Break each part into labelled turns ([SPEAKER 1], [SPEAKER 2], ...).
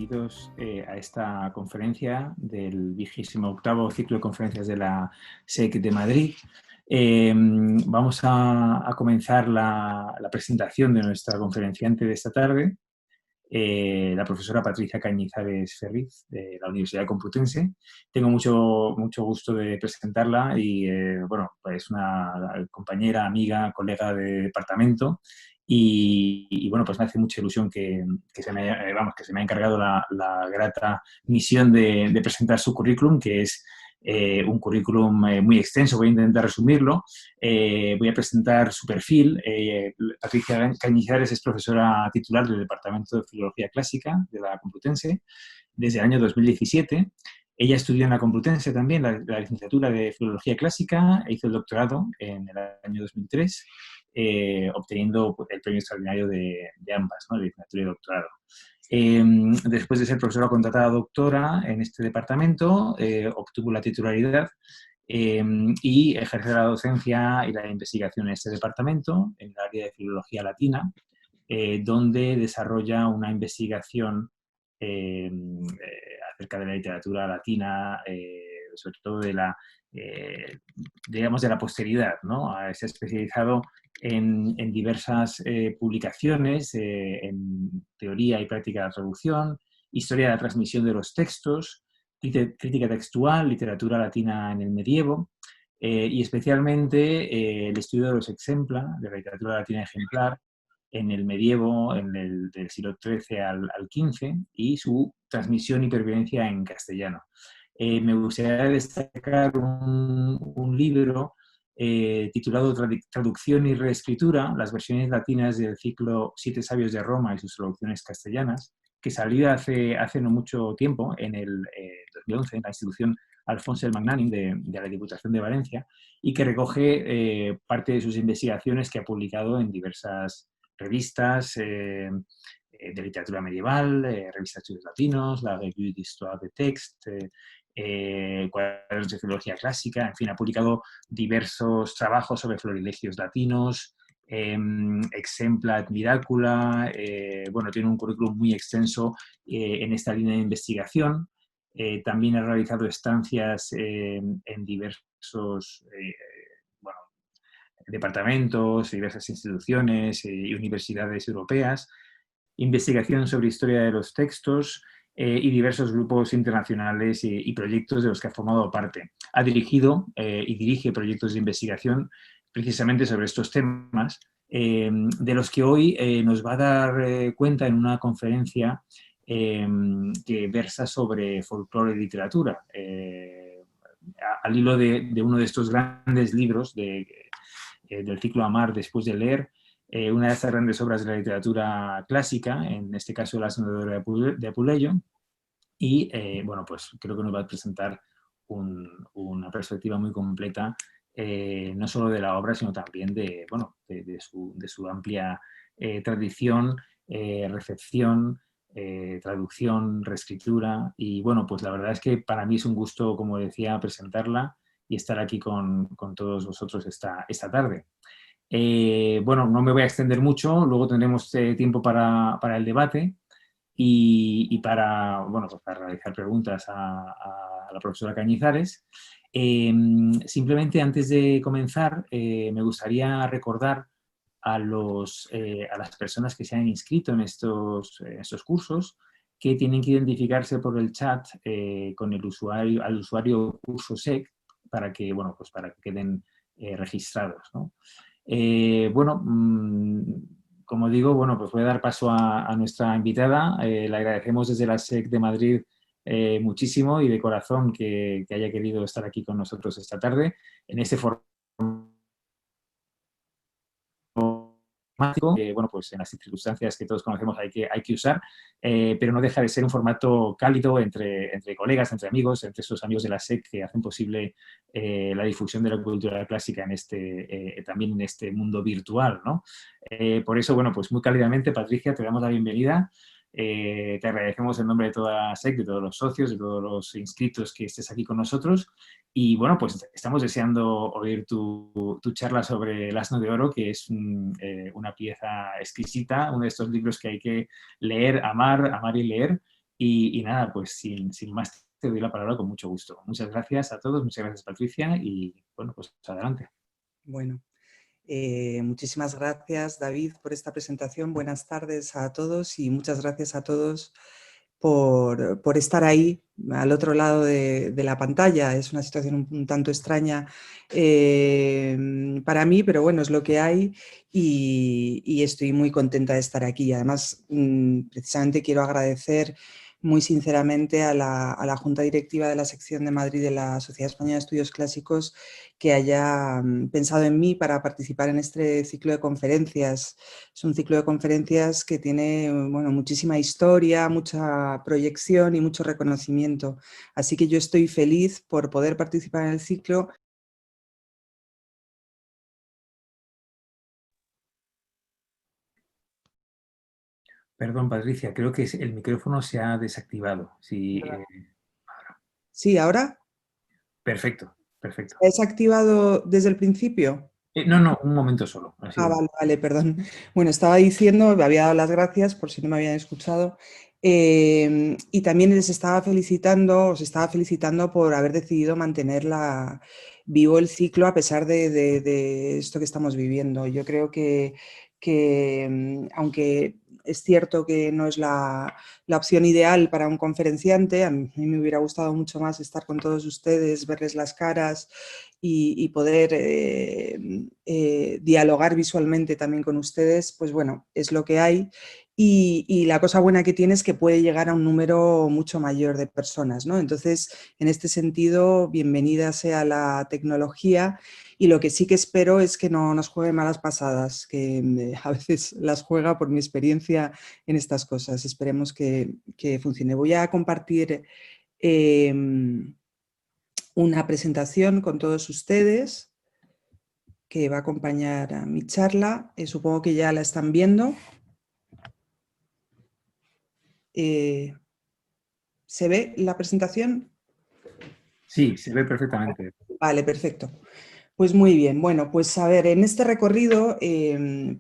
[SPEAKER 1] bienvenidos a esta conferencia del 28º ciclo de conferencias de la SEC de Madrid. Vamos a comenzar la presentación de nuestra conferenciante de esta tarde, la profesora Patricia Cañizares Ferriz, de la Universidad Complutense. Tengo mucho gusto de presentarla y, bueno, pues una compañera, amiga, colega de departamento. Y bueno, pues me hace mucha ilusión que se me haya encargado la grata misión de presentar su currículum, que es un currículum muy extenso. Voy a intentar resumirlo. Voy a presentar su perfil. Patricia Cañizares es profesora titular del Departamento de Filología Clásica de la Complutense desde el año 2017. Ella estudió en la Complutense también la licenciatura de Filología Clásica e hizo el doctorado en el año 2003, obteniendo el premio extraordinario de ambas, ¿no? De licenciatura y doctorado. Después de ser profesora contratada doctora en este departamento, obtuvo la titularidad y ejerce la docencia y la investigación en este departamento, en el área de filología latina, donde desarrolla una investigación acerca de la literatura latina, sobre todo de la, digamos, de la posteridad, ¿no? Se ha especializado en diversas publicaciones en teoría y práctica de la traducción, historia de la transmisión de los textos, crítica textual, literatura latina en el medievo, y especialmente el estudio de los exempla, de la literatura latina ejemplar, en el medievo, del siglo XIII al XV, y su transmisión y pervivencia en castellano. Me gustaría destacar un libro titulado Traducción y reescritura, las versiones latinas del ciclo Siete sabios de Roma y sus traducciones castellanas, que salió hace no mucho tiempo, en el 2011, en la institución Alfonso el Magnànim de la Diputación de Valencia, y que recoge parte de sus investigaciones que ha publicado en diversas revistas de literatura medieval, revistas de estudios latinos, la Revue d'Histoire de Text, cuadernos de filología clásica. En fin, ha publicado diversos trabajos sobre florilegios latinos, exempla ad miracula. Bueno, tiene un currículum muy extenso en esta línea de investigación. También ha realizado estancias en diversos bueno, departamentos, diversas instituciones y universidades europeas, investigación sobre historia de los textos y diversos grupos internacionales y proyectos de los que ha formado parte. Ha dirigido y dirige proyectos de investigación precisamente sobre estos temas, de los que hoy nos va a dar cuenta en una conferencia que versa sobre folclore y literatura, al hilo de uno de estos grandes libros del ciclo Amar después de leer, una de estas grandes obras de la literatura clásica, en este caso La Sonadora de Apuleyo, y bueno, pues creo que nos va a presentar una perspectiva muy completa, no solo de la obra, sino también bueno, de su amplia tradición, recepción, traducción, reescritura. Y bueno, pues la verdad es que para mí es un gusto, como decía, presentarla y estar aquí con todos vosotros esta tarde. Bueno, no me voy a extender mucho, luego tendremos tiempo para el debate y para, bueno, pues para realizar preguntas a la profesora Cañizares. Simplemente antes de comenzar, me gustaría recordar a las personas que se han inscrito en estos cursos, que tienen que identificarse por el chat con el usuario, al usuario cursosec, para que, bueno, pues para que queden registrados, ¿no? Bueno, como digo, bueno, pues voy a dar paso a nuestra invitada. Le agradecemos desde la SEC de Madrid muchísimo y de corazón que haya querido estar aquí con nosotros esta tarde en este formato. Bueno, pues en las circunstancias que todos conocemos hay que usar, pero no deja de ser un formato cálido entre colegas, entre amigos, entre esos amigos de la SEC que hacen posible la difusión de la cultura clásica también en este mundo virtual, ¿no? Por eso, bueno, pues muy cálidamente, Patricia, te damos la bienvenida. Te agradecemos en nombre de toda la SEC, de todos los socios, de todos los inscritos que estés aquí con nosotros. Y bueno, pues estamos deseando oír tu charla sobre El asno de oro, que es una pieza exquisita, uno de estos libros que hay que leer, amar y leer. Y nada, pues sin más te doy la palabra con mucho gusto. Muchas gracias a todos, muchas gracias Patricia y bueno, pues adelante.
[SPEAKER 2] Bueno, muchísimas gracias David por esta presentación. Buenas tardes a todos y muchas gracias a todos por estar ahí al otro lado de la pantalla. Es una situación un tanto extraña para mí, pero bueno, es lo que hay y estoy muy contenta de estar aquí. Además, precisamente quiero agradecer muy sinceramente a la Junta Directiva de la Sección de Madrid de la Sociedad Española de Estudios Clásicos que haya pensado en mí para participar en este ciclo de conferencias. Es un ciclo de conferencias que tiene bueno, muchísima historia, mucha proyección y mucho reconocimiento. Así que yo estoy feliz por poder participar en el ciclo.
[SPEAKER 1] Perdón, Patricia, creo que el micrófono se ha desactivado. Sí,
[SPEAKER 2] Sí, ¿ahora?
[SPEAKER 1] perfecto, perfecto.
[SPEAKER 2] ¿Se ha desactivado desde el principio?
[SPEAKER 1] No, no, un momento solo. Ha sido
[SPEAKER 2] Vale, vale, perdón. Bueno, estaba diciendo, me había dado las gracias por si no me habían escuchado, y también os estaba felicitando por haber decidido mantener vivo el ciclo a pesar de esto que estamos viviendo. Yo creo que aunque es cierto que no es la opción ideal para un conferenciante, a mí me hubiera gustado mucho más estar con todos ustedes, verles las caras y poder dialogar visualmente también con ustedes, pues bueno, es lo que hay. Y la cosa buena que tiene es que puede llegar a un número mucho mayor de personas, ¿no? Entonces, en este sentido, bienvenida sea la tecnología y lo que sí que espero es que no nos juegue malas pasadas, que a veces las juega por mi experiencia en estas cosas. Esperemos que funcione. Voy a compartir una presentación con todos ustedes que va a acompañar a mi charla. Supongo que ya la están viendo. ¿Se ve la presentación?
[SPEAKER 1] Sí, se ve perfectamente.
[SPEAKER 2] Vale, perfecto. Pues muy bien. Bueno, pues a ver, en este recorrido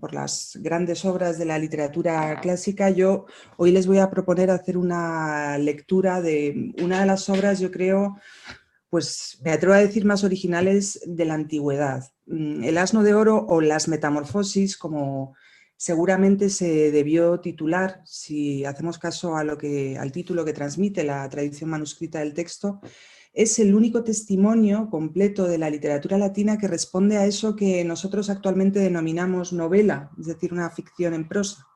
[SPEAKER 2] por las grandes obras de la literatura clásica, yo hoy les voy a proponer hacer una lectura de una de las obras, yo creo, pues me atrevo a decir más originales de la antigüedad. El Asno de Oro o Las Metamorfosis, como seguramente se debió titular, si hacemos caso al título que transmite la tradición manuscrita del texto, es el único testimonio completo de la literatura latina que responde a eso que nosotros actualmente denominamos novela, es decir, una ficción en prosa.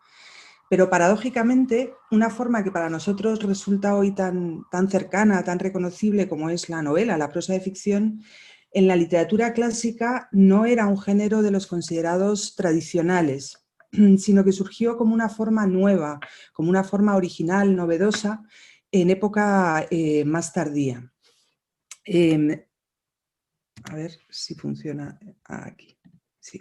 [SPEAKER 2] Pero paradójicamente, una forma que para nosotros resulta hoy tan cercana, tan reconocible como es la novela, la prosa de ficción, en la literatura clásica no era un género de los considerados tradicionales, sino que surgió como una forma nueva, como una forma original, novedosa, en época más tardía. A ver si funciona aquí. Sí.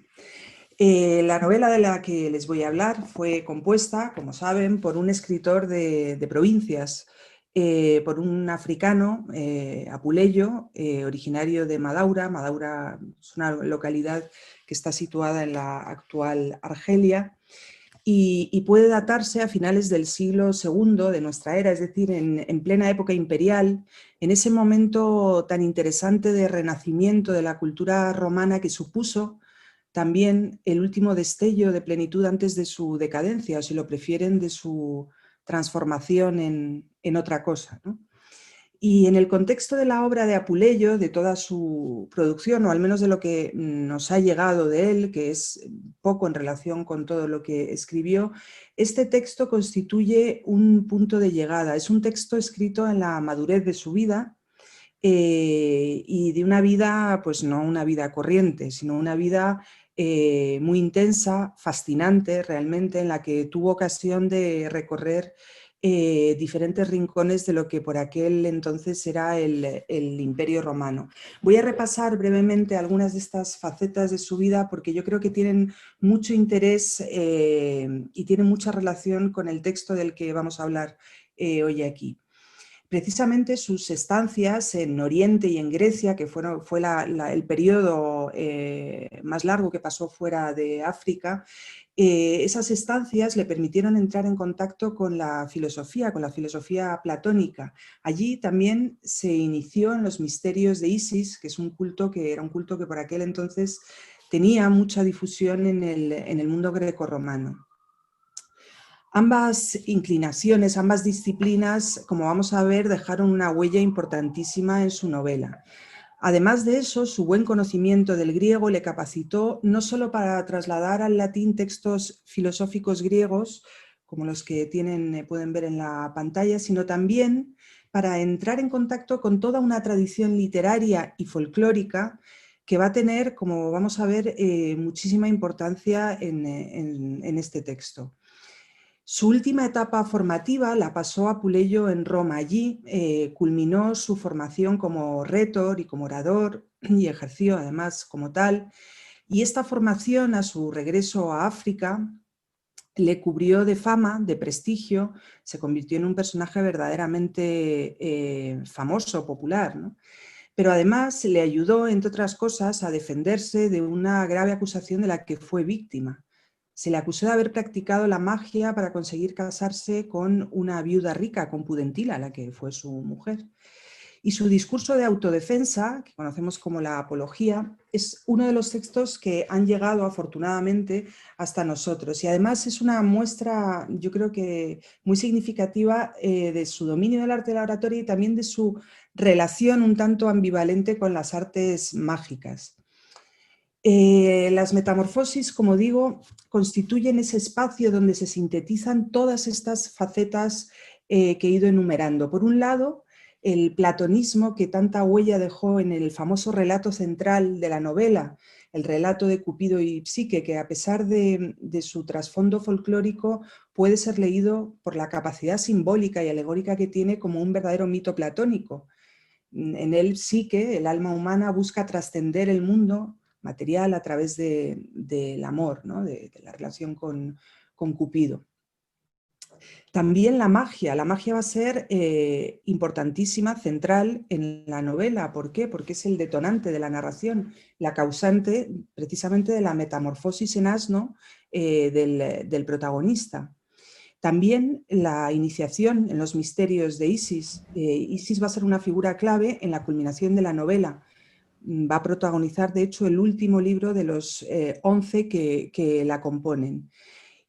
[SPEAKER 2] La novela de la que les voy a hablar fue compuesta, como saben, por un escritor de provincias, por un africano, apuleyo, originario de Madaura. Madaura es una localidad que está situada en la actual Argelia y puede datarse a finales del siglo II de nuestra era, es decir, en plena época imperial, en ese momento tan interesante de renacimiento de la cultura romana que supuso también el último destello de plenitud antes de su decadencia, o si lo prefieren, de su transformación en otra cosa, ¿no? Y en el contexto de la obra de Apuleyo, de toda su producción, o al menos de lo que nos ha llegado de él, que es poco en relación con todo lo que escribió, este texto constituye un punto de llegada. Es un texto escrito en la madurez de su vida, y de una vida, pues no una vida corriente, sino una vida muy intensa, fascinante realmente, en la que tuvo ocasión de recorrer diferentes rincones de lo que por aquel entonces era el Imperio Romano. Voy a repasar brevemente algunas de estas facetas de su vida porque yo creo que tienen mucho interés y tienen mucha relación con el texto del que vamos a hablar hoy aquí. Precisamente sus estancias en Oriente y en Grecia, que fue el periodo más largo que pasó fuera de África, Esas estancias le permitieron entrar en contacto con la filosofía platónica. Allí también se inició en los misterios de Isis, que es un culto que era un culto que por aquel entonces tenía mucha difusión en el mundo grecorromano. Ambas inclinaciones, ambas disciplinas, como vamos a ver, dejaron una huella importantísima en su novela. Además de eso, su buen conocimiento del griego le capacitó no solo para trasladar al latín textos filosóficos griegos, como los que pueden ver en la pantalla, sino también para entrar en contacto con toda una tradición literaria y folclórica que va a tener, como vamos a ver, muchísima importancia en este texto. Su última etapa formativa la pasó Apuleyo en Roma. Allí culminó su formación como rétor y como orador y ejerció además como tal. Y esta formación, a su regreso a África, le cubrió de fama, de prestigio, se convirtió en un personaje verdaderamente famoso, popular, ¿no? Pero además le ayudó, entre otras cosas, a defenderse de una grave acusación de la que fue víctima. Se le acusó de haber practicado la magia para conseguir casarse con una viuda rica, con Pudentila, la que fue su mujer. Y su discurso de autodefensa, que conocemos como la Apología, es uno de los textos que han llegado afortunadamente hasta nosotros. Y además es una muestra, yo creo que muy significativa de su dominio del arte de la oratoria y también de su relación un tanto ambivalente con las artes mágicas. Las metamorfosis, como digo, constituyen ese espacio donde se sintetizan todas estas facetas que he ido enumerando. Por un lado, el platonismo que tanta huella dejó en el famoso relato central de la novela, el relato de Cupido y Psique, que a pesar de su trasfondo folclórico puede ser leído por la capacidad simbólica y alegórica que tiene como un verdadero mito platónico. En él Psique, el alma humana, busca trascender el mundo material a través del amor, ¿no? de la relación con Cupido. También la magia va a ser importantísima, central en la novela. ¿Por qué? Porque es el detonante de la narración, la causante precisamente de la metamorfosis en asno del protagonista. También la iniciación en los misterios de Isis. Isis va a ser una figura clave en la culminación de la novela. Va a protagonizar, de hecho, el último libro de los 11 que la componen.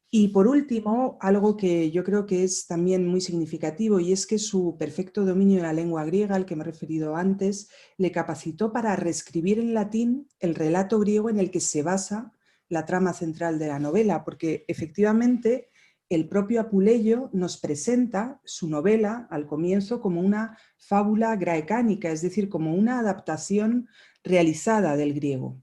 [SPEAKER 2] Y por último, algo que yo creo que es también muy significativo, y es que su perfecto dominio de la lengua griega, al que me he referido antes, le capacitó para reescribir en latín el relato griego en el que se basa la trama central de la novela, porque efectivamente el propio Apuleyo nos presenta su novela al comienzo como una fábula graecánica, es decir, como una adaptación realizada del griego.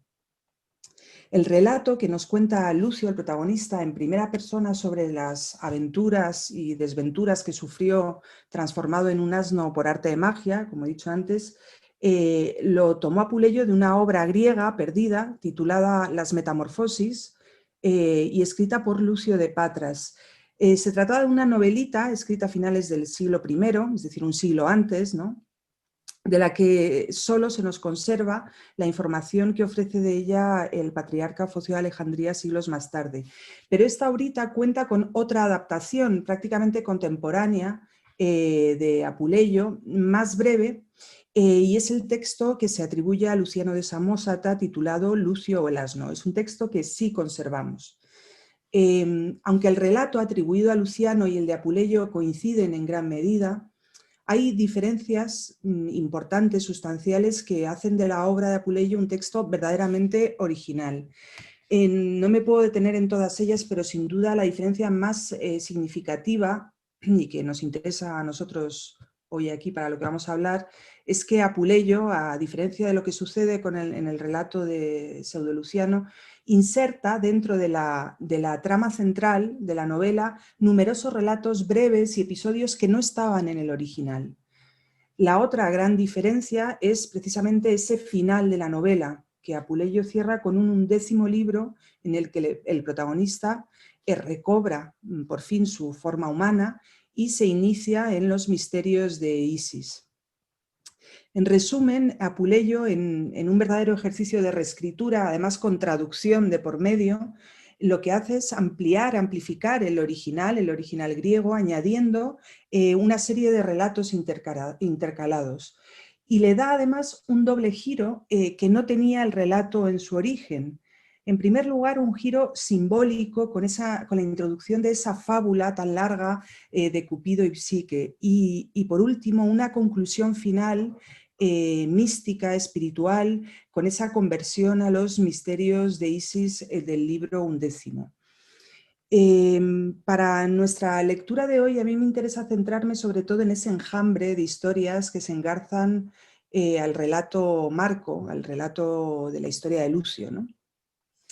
[SPEAKER 2] El relato que nos cuenta Lucio, el protagonista, en primera persona sobre las aventuras y desventuras que sufrió transformado en un asno por arte de magia, como he dicho antes, lo tomó Apuleyo de una obra griega perdida titulada Las Metamorfosis y escrita por Lucio de Patras. Se trataba de una novelita escrita a finales del siglo I, es decir, un siglo antes, ¿no?, de la que solo se nos conserva la información que ofrece de ella el patriarca Focio de Alejandría siglos más tarde. Pero esta ahorita cuenta con otra adaptación prácticamente contemporánea de Apuleyo, más breve, y es el texto que se atribuye a Luciano de Samosata titulado Lucio o el asno. Es un texto que sí conservamos. Aunque el relato atribuido a Luciano y el de Apuleyo coinciden en gran medida, hay diferencias importantes, sustanciales, que hacen de la obra de Apuleyo un texto verdaderamente original. No me puedo detener en todas ellas, pero sin duda la diferencia más significativa y que nos interesa a nosotros hoy aquí para lo que vamos a hablar, es que Apuleyo, a diferencia de lo que sucede en el relato de Pseudoluciano, inserta dentro de la trama central de la novela numerosos relatos breves y episodios que no estaban en el original. La otra gran diferencia es precisamente ese final de la novela, que Apuleyo cierra con un 11º libro en el que el protagonista recobra por fin su forma humana y se inicia en los misterios de Isis. En resumen, Apuleyo, en un verdadero ejercicio de reescritura, además con traducción de por medio, lo que hace es amplificar el original griego, añadiendo una serie de relatos intercalados. Y le da además un doble giro que no tenía el relato en su origen. En primer lugar, un giro simbólico con la introducción de esa fábula tan larga de Cupido y Psique. Y por último, una conclusión final mística, espiritual, con esa conversión a los misterios de Isis del libro 11. Para nuestra lectura de hoy, a mí me interesa centrarme sobre todo en ese enjambre de historias que se engarzan al relato marco, al relato de la historia de Lucio, ¿no?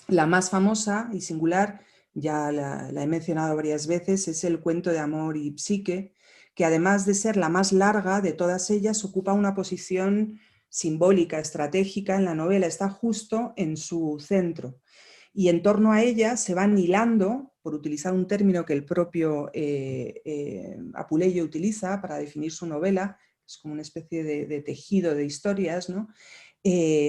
[SPEAKER 2] La más famosa y singular, ya la he mencionado varias veces, es el cuento de Amor y Psique, que además de ser la más larga de todas ellas, ocupa una posición simbólica, estratégica en la novela, está justo en su centro. Y en torno a ella se van hilando, por utilizar un término que el propio Apuleyo utiliza para definir su novela, es como una especie de tejido de historias, ¿no?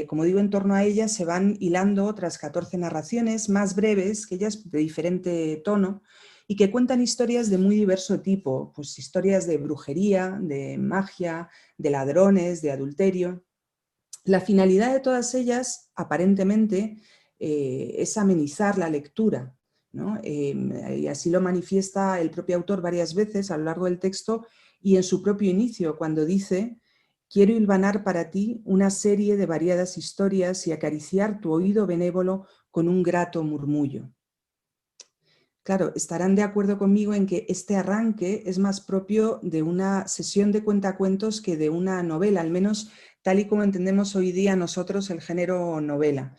[SPEAKER 2] Como digo, en torno a ella se van hilando otras 14 narraciones más breves, que ellas de diferente tono, y que cuentan historias de muy diverso tipo, pues historias de brujería, de magia, de ladrones, de adulterio. La finalidad de todas ellas, aparentemente, es amenizar la lectura, ¿no? Y así lo manifiesta el propio autor varias veces a lo largo del texto y en su propio inicio, cuando dice: quiero hilvanar para ti una serie de variadas historias y acariciar tu oído benévolo con un grato murmullo. Claro, estarán de acuerdo conmigo en que este arranque es más propio de una sesión de cuentacuentos que de una novela, al menos tal y como entendemos hoy día nosotros el género novela.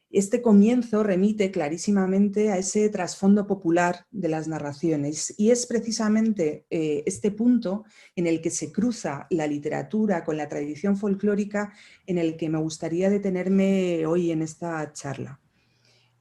[SPEAKER 2] Este comienzo remite clarísimamente a ese trasfondo popular de las narraciones y es precisamente este punto en el que se cruza la literatura con la tradición folclórica en el que me gustaría detenerme hoy en esta charla.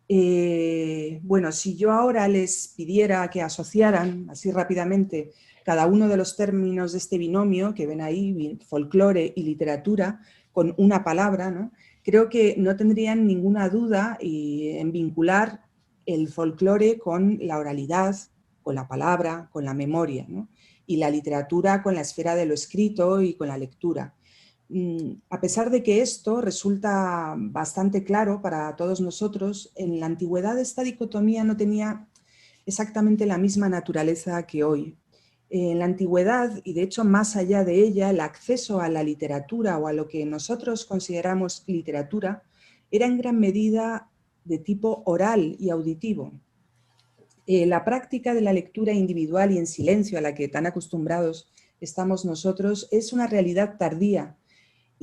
[SPEAKER 2] Bueno, si yo ahora les pidiera que asociaran así rápidamente cada uno de los términos de este binomio que ven ahí, folclore y literatura, con una palabra, ¿no? Creo que no tendrían ninguna duda en vincular el folclore con la oralidad, con la palabra, con la memoria, ¿no? Y la literatura con la esfera de lo escrito y con la lectura. A pesar de que esto resulta bastante claro para todos nosotros, en la antigüedad esta dicotomía no tenía exactamente la misma naturaleza que hoy. En la antigüedad, y de hecho más allá de ella, el acceso a la literatura o a lo que nosotros consideramos literatura era en gran medida de tipo oral y auditivo. La práctica de la lectura individual y en silencio a la que tan acostumbrados estamos nosotros es una realidad tardía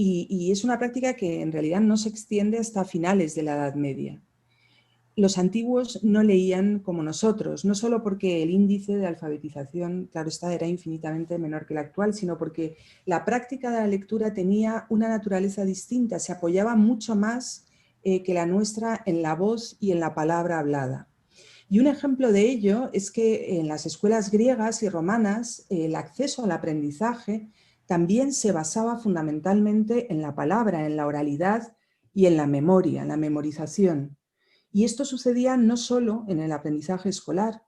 [SPEAKER 2] y es una práctica que en realidad no se extiende hasta finales de la Edad Media. Los antiguos no leían como nosotros, no solo porque el índice de alfabetización, claro está, era infinitamente menor que el actual, sino porque la práctica de la lectura tenía una naturaleza distinta, se apoyaba mucho más que la nuestra en la voz y en la palabra hablada. Y un ejemplo de ello es que en las escuelas griegas y romanas el acceso al aprendizaje también se basaba fundamentalmente en la palabra, en la oralidad y en la memoria, en la memorización. Y esto sucedía no solo en el aprendizaje escolar.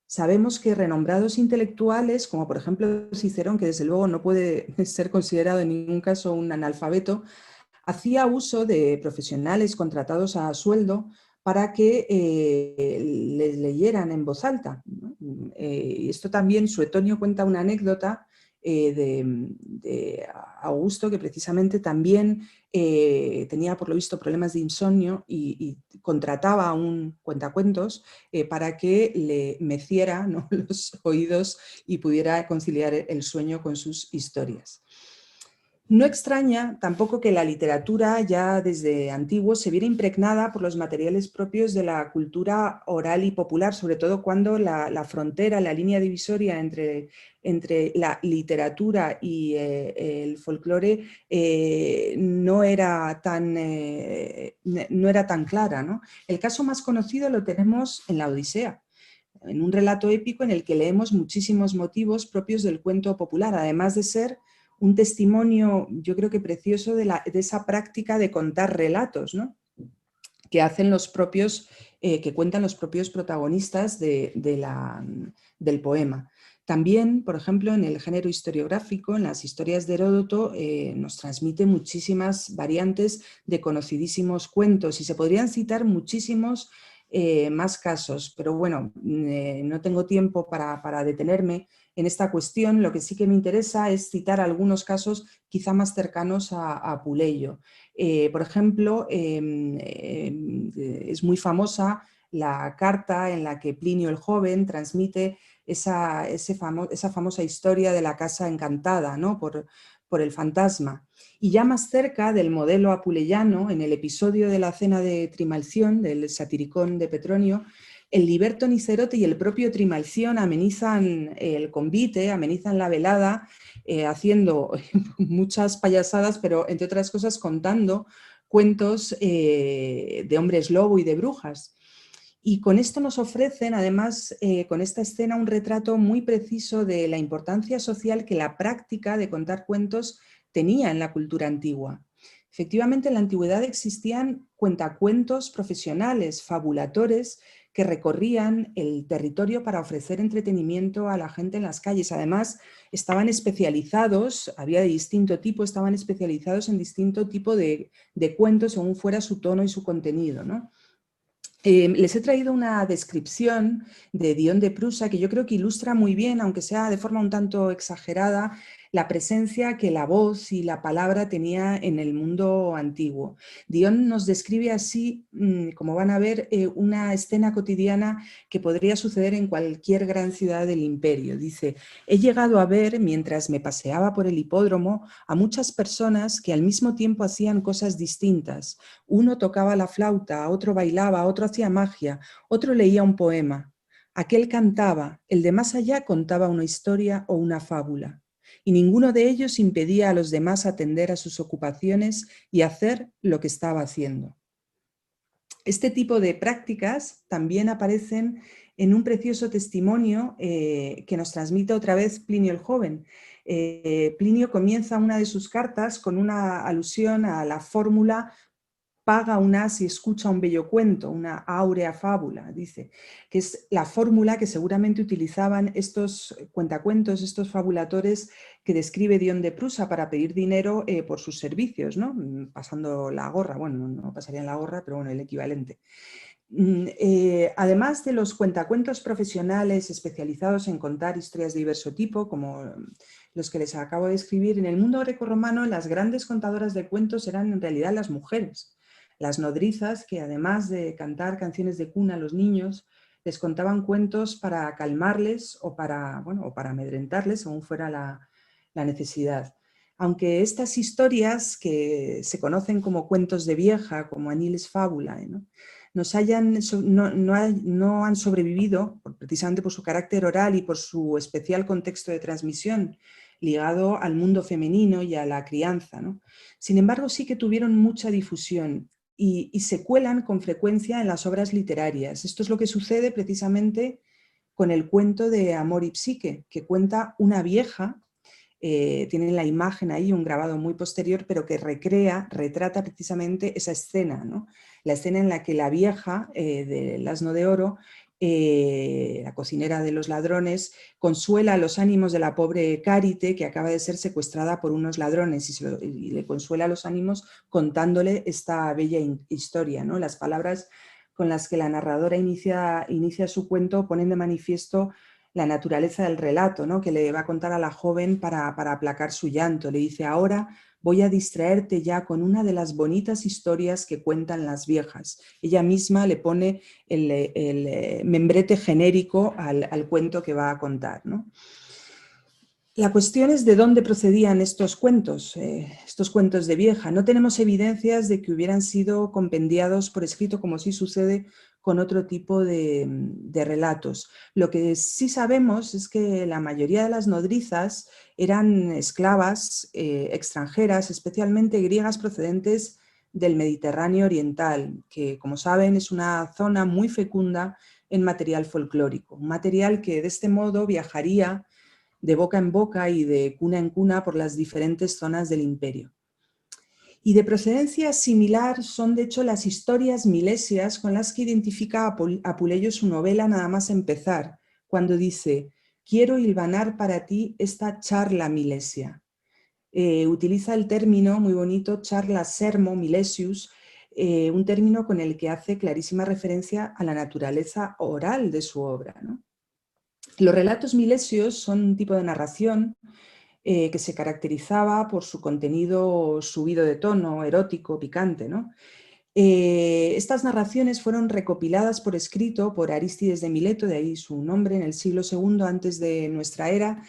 [SPEAKER 2] Sabemos que renombrados intelectuales, como por ejemplo Cicerón, que desde luego no puede ser considerado en ningún caso un analfabeto, hacía uso de profesionales contratados a sueldo para que les leyeran en voz alta, ¿no? Y esto también, Suetonio cuenta una anécdota de Augusto, que precisamente también tenía por lo visto problemas de insomnio y contrataba a un cuentacuentos para que le meciera, ¿no?, los oídos y pudiera conciliar el sueño con sus historias. No extraña tampoco que la literatura ya desde antiguo se viera impregnada por los materiales propios de la cultura oral y popular, sobre todo cuando la frontera, la línea divisoria entre la literatura y el folclore no era tan clara, ¿no? El caso más conocido lo tenemos en la Odisea, en un relato épico en el que leemos muchísimos motivos propios del cuento popular, además de ser un testimonio, yo creo que precioso, de esa práctica de contar relatos, ¿no?, que hacen los propios, que cuentan los propios protagonistas del poema. También, por ejemplo, en el género historiográfico, en las historias de Heródoto, nos transmite muchísimas variantes de conocidísimos cuentos y se podrían citar muchísimos más casos, pero bueno, no tengo tiempo para detenerme en esta cuestión. Lo que sí que me interesa es citar algunos casos quizá más cercanos a Puleyo. Por ejemplo, es muy famosa la carta en la que Plinio el Joven transmite esa famosa historia de la casa encantada, ¿no? por el fantasma. Y ya más cerca del modelo apuleyano, en el episodio de la cena de Trimalción, del satiricón de Petronio, el liberto Nicerote y el propio Trimalción amenizan el convite, amenizan la velada, haciendo muchas payasadas, pero entre otras cosas contando cuentos de hombres lobo y de brujas. Y con esto nos ofrecen, además, con esta escena, un retrato muy preciso de la importancia social que la práctica de contar cuentos tenía en la cultura antigua. Efectivamente, en la antigüedad existían cuentacuentos profesionales, fabuladores, que recorrían el territorio para ofrecer entretenimiento a la gente en las calles. Además, estaban especializados, había de distinto tipo, estaban especializados en distinto tipo de cuentos según fuera su tono y su contenido, ¿no? Les he traído una descripción de Dion de Prusa que yo creo que ilustra muy bien, aunque sea de forma un tanto exagerada, la presencia que la voz y la palabra tenía en el mundo antiguo. Dion nos describe así, como van a ver, una escena cotidiana que podría suceder en cualquier gran ciudad del imperio. Dice: he llegado a ver, mientras me paseaba por el hipódromo, a muchas personas que al mismo tiempo hacían cosas distintas. Uno tocaba la flauta, otro bailaba, otro hacía magia, otro leía un poema. Aquel cantaba, el de más allá contaba una historia o una fábula. Y ninguno de ellos impedía a los demás atender a sus ocupaciones y hacer lo que estaba haciendo. Este tipo de prácticas también aparecen en un precioso testimonio que nos transmite otra vez Plinio el Joven. Plinio comienza una de sus cartas con una alusión a la fórmula: paga un as y escucha un bello cuento, una áurea fábula, dice, que es la fórmula que seguramente utilizaban estos cuentacuentos, estos fabuladores que describe Dion de Prusa para pedir dinero por sus servicios, ¿no? Pasando la gorra, bueno, no pasarían la gorra, pero bueno, el equivalente. Además de los cuentacuentos profesionales especializados en contar historias de diverso tipo, como los que les acabo de escribir, en el mundo grecorromano las grandes contadoras de cuentos eran en realidad las mujeres. Las nodrizas, que además de cantar canciones de cuna a los niños, les contaban cuentos para calmarles o para, bueno, o para amedrentarles, según fuera la necesidad. Aunque estas historias, que se conocen como cuentos de vieja, como Aniles Fábulae, ¿no? No han sobrevivido precisamente por su carácter oral y por su especial contexto de transmisión ligado al mundo femenino y a la crianza, ¿no? Sin embargo, sí que tuvieron mucha difusión y se cuelan con frecuencia en las obras literarias. Esto es lo que sucede precisamente con el cuento de Amor y Psique, que cuenta una vieja. Tienen la imagen ahí, un grabado muy posterior, pero que retrata precisamente esa escena, ¿no? La escena en la que la vieja del Asno de Oro, la cocinera de los ladrones, consuela los ánimos de la pobre Cárite, que acaba de ser secuestrada por unos ladrones, y le consuela los ánimos contándole esta bella historia, ¿no? Las palabras con las que la narradora inicia su cuento ponen de manifiesto la naturaleza del relato, ¿no? Que le va a contar a la joven para aplacar su llanto. Le dice: ahora voy a distraerte ya con una de las bonitas historias que cuentan las viejas. Ella misma le pone el membrete genérico al cuento que va a contar, ¿no? La cuestión es de dónde procedían estos cuentos de vieja. No tenemos evidencias de que hubieran sido compendiados por escrito, como sí sucede con otro tipo de relatos. Lo que sí sabemos es que la mayoría de las nodrizas eran esclavas extranjeras, especialmente griegas procedentes del Mediterráneo oriental, que, como saben, es una zona muy fecunda en material folclórico, un material que de este modo viajaría de boca en boca y de cuna en cuna por las diferentes zonas del imperio. Y de procedencia similar son, de hecho, las historias milesias con las que identifica Apuleyo su novela nada más empezar, cuando dice: quiero hilvanar para ti esta charla milesia. Utiliza el término muy bonito, charla sermo milesius, un término con el que hace clarísima referencia a la naturaleza oral de su obra, ¿no? Los relatos milesios son un tipo de narración que se caracterizaba por su contenido subido de tono, erótico, picante, ¿no? Estas narraciones fueron recopiladas por escrito por Arístides de Mileto, de ahí su nombre, en el siglo II antes de nuestra era,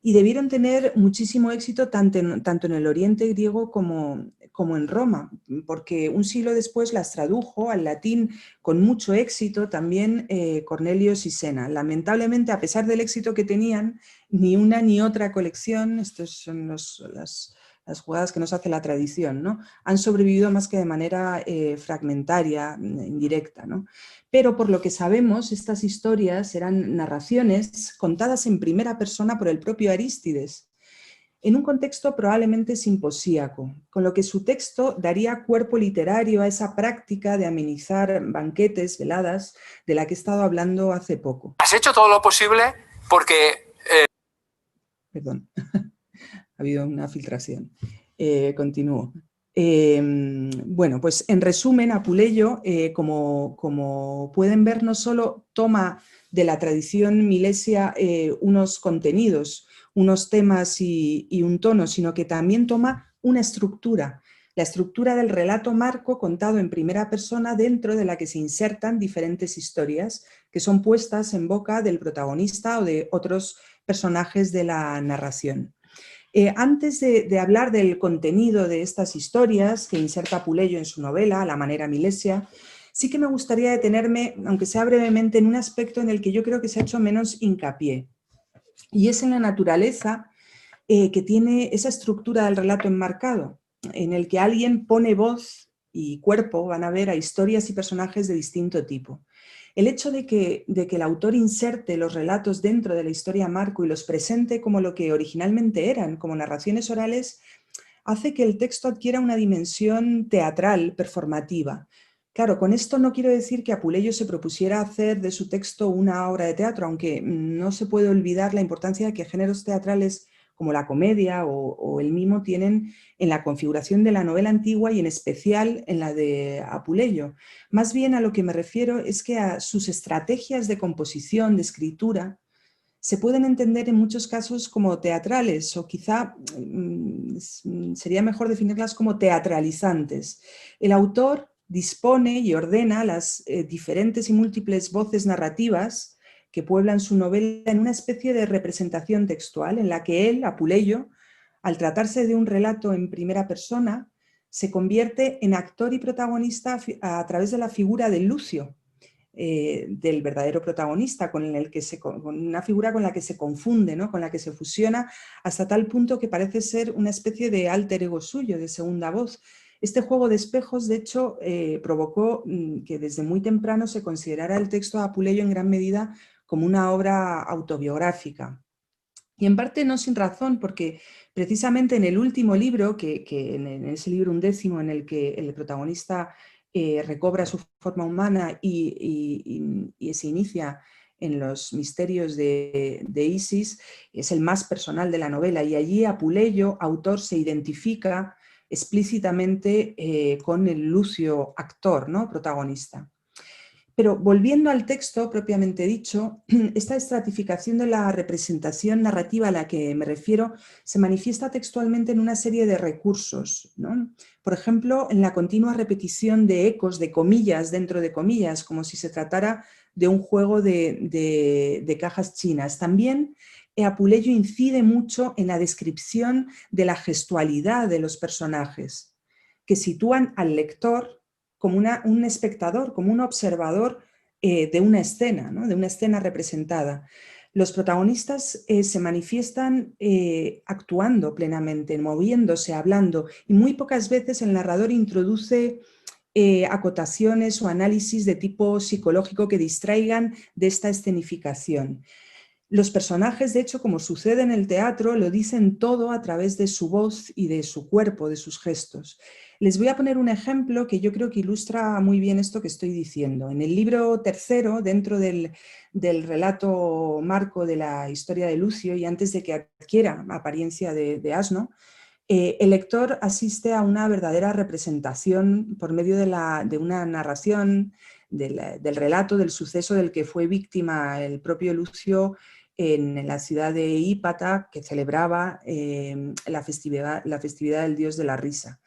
[SPEAKER 2] y debieron tener muchísimo éxito tanto en el Oriente griego como en Roma, porque un siglo después las tradujo al latín con mucho éxito también Cornelio Sisena. Lamentablemente, a pesar del éxito que tenían, ni una ni otra colección, estas son las jugadas que nos hace la tradición, ¿no?, han sobrevivido más que de manera fragmentaria, indirecta, ¿no? Pero por lo que sabemos, estas historias eran narraciones contadas en primera persona por el propio Arístides, en un contexto probablemente simposíaco, con lo que su texto daría cuerpo literario a esa práctica de amenizar banquetes, veladas, de la que he estado hablando hace poco.
[SPEAKER 3] Has hecho todo lo posible porque...
[SPEAKER 2] Perdón, ha habido una filtración. Continúo. Bueno, pues en resumen, Apuleyo, como pueden ver, no solo toma de la tradición milesia unos contenidos, unos temas y un tono, sino que también toma una estructura, la estructura del relato marco contado en primera persona, dentro de la que se insertan diferentes historias que son puestas en boca del protagonista o de otros personajes de la narración. Antes de hablar del contenido de estas historias que inserta Apuleyo en su novela, a la manera milesia, sí que me gustaría detenerme, aunque sea brevemente, en un aspecto en el que yo creo que se ha hecho menos hincapié, y es en la naturaleza que tiene esa estructura del relato enmarcado, en el que alguien pone voz y cuerpo, van a ver, a historias y personajes de distinto tipo. El hecho de que el autor inserte los relatos dentro de la historia marco y los presente como lo que originalmente eran, como narraciones orales, hace que el texto adquiera una dimensión teatral, performativa. Claro, con esto no quiero decir que Apuleyo se propusiera hacer de su texto una obra de teatro, aunque no se puede olvidar la importancia que géneros teatrales como la comedia o el mimo tienen en la configuración de la novela antigua y en especial en la de Apuleyo. Más bien a lo que me refiero es que a sus estrategias de composición, de escritura, se pueden entender en muchos casos como teatrales, o quizá sería mejor definirlas como teatralizantes. El autor dispone y ordena las diferentes y múltiples voces narrativas que pueblan su novela en una especie de representación textual en la que él, Apuleyo, al tratarse de un relato en primera persona, se convierte en actor y protagonista a través de la figura de Lucio, del verdadero protagonista, con una figura con la que se confunde, ¿no?, con la que se fusiona, hasta tal punto que parece ser una especie de alter ego suyo, de segunda voz. Este juego de espejos, de hecho, provocó que desde muy temprano se considerara el texto de Apuleyo en gran medida como una obra autobiográfica. Y en parte no sin razón, porque precisamente en el último libro, en ese libro 11, en el que el protagonista recobra su forma humana y se inicia en los misterios de Isis, es el más personal de la novela, y allí Apuleyo, autor, se identifica explícitamente con el Lucio, actor, ¿no?, protagonista. Pero volviendo al texto propiamente dicho, esta estratificación de la representación narrativa a la que me refiero se manifiesta textualmente en una serie de recursos, ¿no? Por ejemplo, en la continua repetición de ecos, de comillas dentro de comillas, como si se tratara de un juego de cajas chinas. También Apuleyo incide mucho en la descripción de la gestualidad de los personajes, que sitúan al lector como un espectador, como un observador de una escena, ¿no?, de una escena representada. Los protagonistas se manifiestan actuando plenamente, moviéndose, hablando, y muy pocas veces el narrador introduce acotaciones o análisis de tipo psicológico que distraigan de esta escenificación. Los personajes, de hecho, como sucede en el teatro, lo dicen todo a través de su voz y de su cuerpo, de sus gestos. Les voy a poner un ejemplo que yo creo que ilustra muy bien esto que estoy diciendo. En el libro tercero, dentro del relato marco de la historia de Lucio, y antes de que adquiera apariencia de asno, el lector asiste a una verdadera representación por medio de una narración del relato del suceso del que fue víctima el propio Lucio en la ciudad de Hípata, que celebraba la festividad del dios de la risa.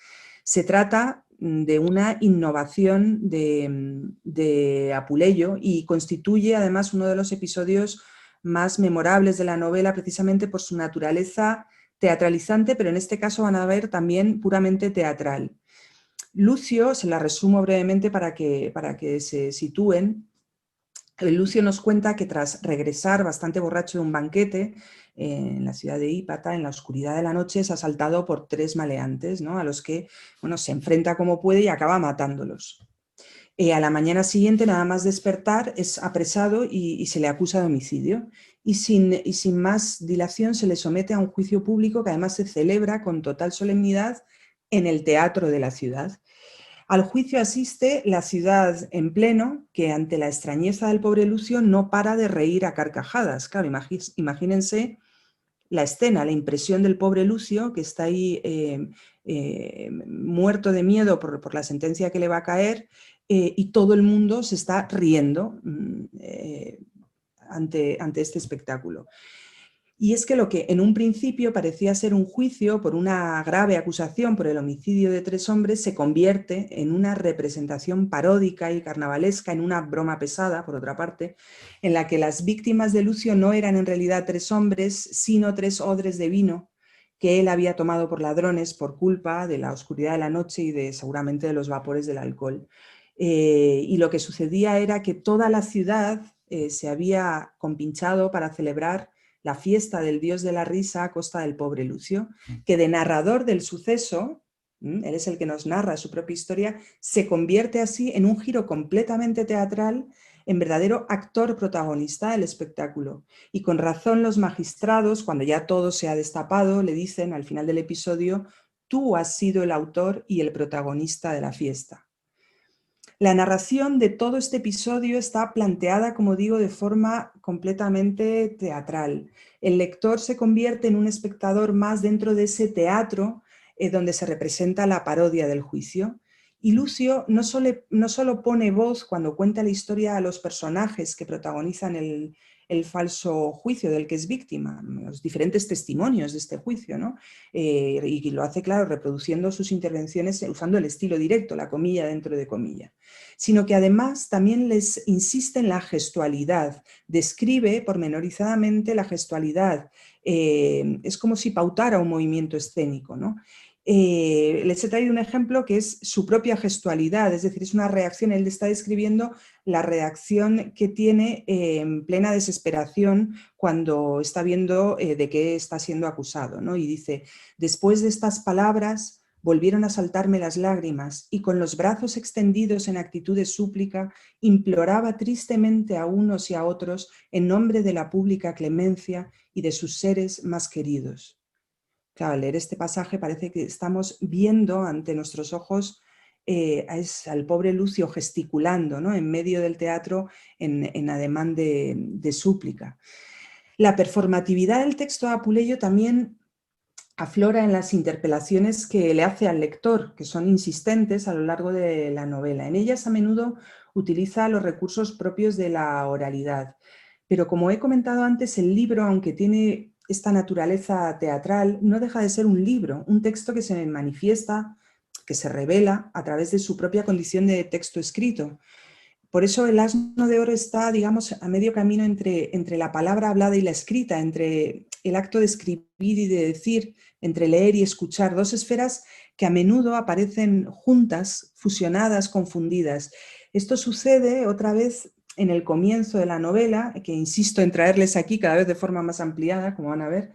[SPEAKER 2] Se trata de una innovación de Apuleyo y constituye además uno de los episodios más memorables de la novela, precisamente por su naturaleza teatralizante, pero en este caso van a ver también puramente teatral. Lucio, se la resumo brevemente para que se sitúen. Lucio nos cuenta que tras regresar bastante borracho de un banquete en la ciudad de Hípata, en la oscuridad de la noche, es asaltado por 3 maleantes, ¿no? A los que se enfrenta como puede y acaba matándolos. A la mañana siguiente, nada más despertar, es apresado y se le acusa de homicidio. Y sin más dilación se le somete a un juicio público que además se celebra con total solemnidad en el teatro de la ciudad. Al juicio asiste la ciudad en pleno, que ante la extrañeza del pobre Lucio no para de reír a carcajadas. Claro, imagínense la escena, la impresión del pobre Lucio, que está ahí muerto de miedo por la sentencia que le va a caer, y todo el mundo se está riendo ante este espectáculo. Y es que lo que en un principio parecía ser un juicio por una grave acusación por el homicidio de 3 hombres se convierte en una representación paródica y carnavalesca, en una broma pesada, por otra parte, en la que las víctimas de Lucio no eran en realidad 3 hombres, sino 3 odres de vino que él había tomado por ladrones por culpa de la oscuridad de la noche y seguramente de los vapores del alcohol. Y lo que sucedía era que toda la ciudad se había compinchado para celebrar la fiesta del dios de la risa a costa del pobre Lucio, que de narrador del suceso, él es el que nos narra su propia historia, se convierte así en un giro completamente teatral, en verdadero actor protagonista del espectáculo. Y con razón los magistrados, cuando ya todo se ha destapado, le dicen al final del episodio: tú has sido el autor y el protagonista de la fiesta. La narración de todo este episodio está planteada, como digo, de forma completamente teatral. El lector se convierte en un espectador más dentro de ese teatro donde se representa la parodia del juicio. Y Lucio no solo pone voz cuando cuenta la historia a los personajes que protagonizan el falso juicio del que es víctima, los diferentes testimonios de este juicio, ¿no? Y lo hace, claro, reproduciendo sus intervenciones usando el estilo directo, la comilla dentro de comilla, sino que además también les insiste en la gestualidad, describe pormenorizadamente la gestualidad, es como si pautara un movimiento escénico, ¿no? Les he traído un ejemplo que es su propia gestualidad, es decir, es una reacción, él está describiendo la reacción que tiene en plena desesperación cuando está viendo de qué está siendo acusado, ¿no? Y dice: después de estas palabras volvieron a saltarme las lágrimas y con los brazos extendidos en actitud de súplica imploraba tristemente a unos y a otros en nombre de la pública clemencia y de sus seres más queridos. Claro, al leer este pasaje parece que estamos viendo ante nuestros ojos al pobre Lucio gesticulando, ¿no?, en medio del teatro en ademán de súplica. La performatividad del texto de Apuleyo también aflora en las interpelaciones que le hace al lector, que son insistentes a lo largo de la novela. En ellas a menudo utiliza los recursos propios de la oralidad. Pero como he comentado antes, el libro, aunque tiene esta naturaleza teatral, no deja de ser un libro, un texto que se manifiesta, que se revela a través de su propia condición de texto escrito. Por eso el asno de oro está, digamos, a medio camino entre la palabra hablada y la escrita, entre el acto de escribir y de decir, entre leer y escuchar, 2 esferas que a menudo aparecen juntas, fusionadas, confundidas. Esto sucede otra vez en el comienzo de la novela, que insisto en traerles aquí cada vez de forma más ampliada, como van a ver.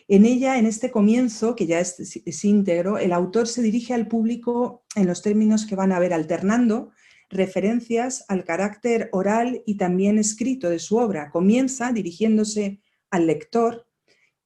[SPEAKER 2] En ella, en este comienzo, que ya es íntegro, el autor se dirige al público en los términos que van a ver, alternando referencias al carácter oral y también escrito de su obra. Comienza dirigiéndose al lector,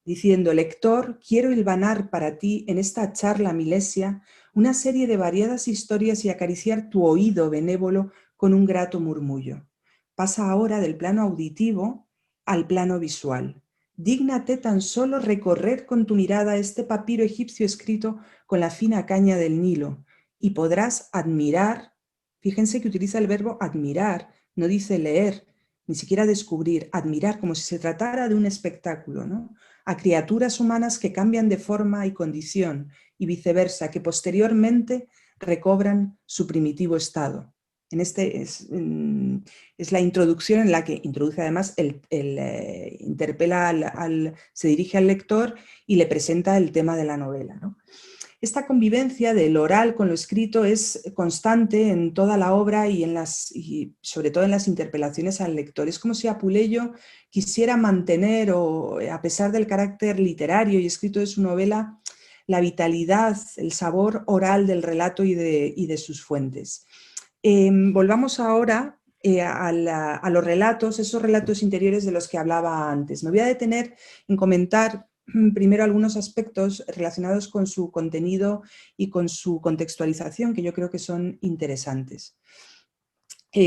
[SPEAKER 2] diciendo: lector, quiero hilvanar para ti en esta charla milesia una serie de variadas historias y acariciar tu oído benévolo con un grato murmullo. Pasa ahora del plano auditivo al plano visual. Dígnate tan solo recorrer con tu mirada este papiro egipcio escrito con la fina caña del Nilo y podrás admirar, fíjense que utiliza el verbo admirar, no dice leer, ni siquiera descubrir, admirar como si se tratara de un espectáculo, ¿no? A criaturas humanas que cambian de forma y condición y viceversa, que posteriormente recobran su primitivo estado. En este es la introducción en la que introduce además, se dirige al lector y le presenta el tema de la novela, ¿no? Esta convivencia del oral con lo escrito es constante en toda la obra y sobre todo en las interpelaciones al lector. Es como si Apuleyo quisiera mantener, a pesar del carácter literario y escrito de su novela, la vitalidad, el sabor oral del relato y de sus fuentes. Volvamos ahora a los relatos, esos relatos interiores de los que hablaba antes. Me voy a detener en comentar primero algunos aspectos relacionados con su contenido y con su contextualización, que yo creo que son interesantes.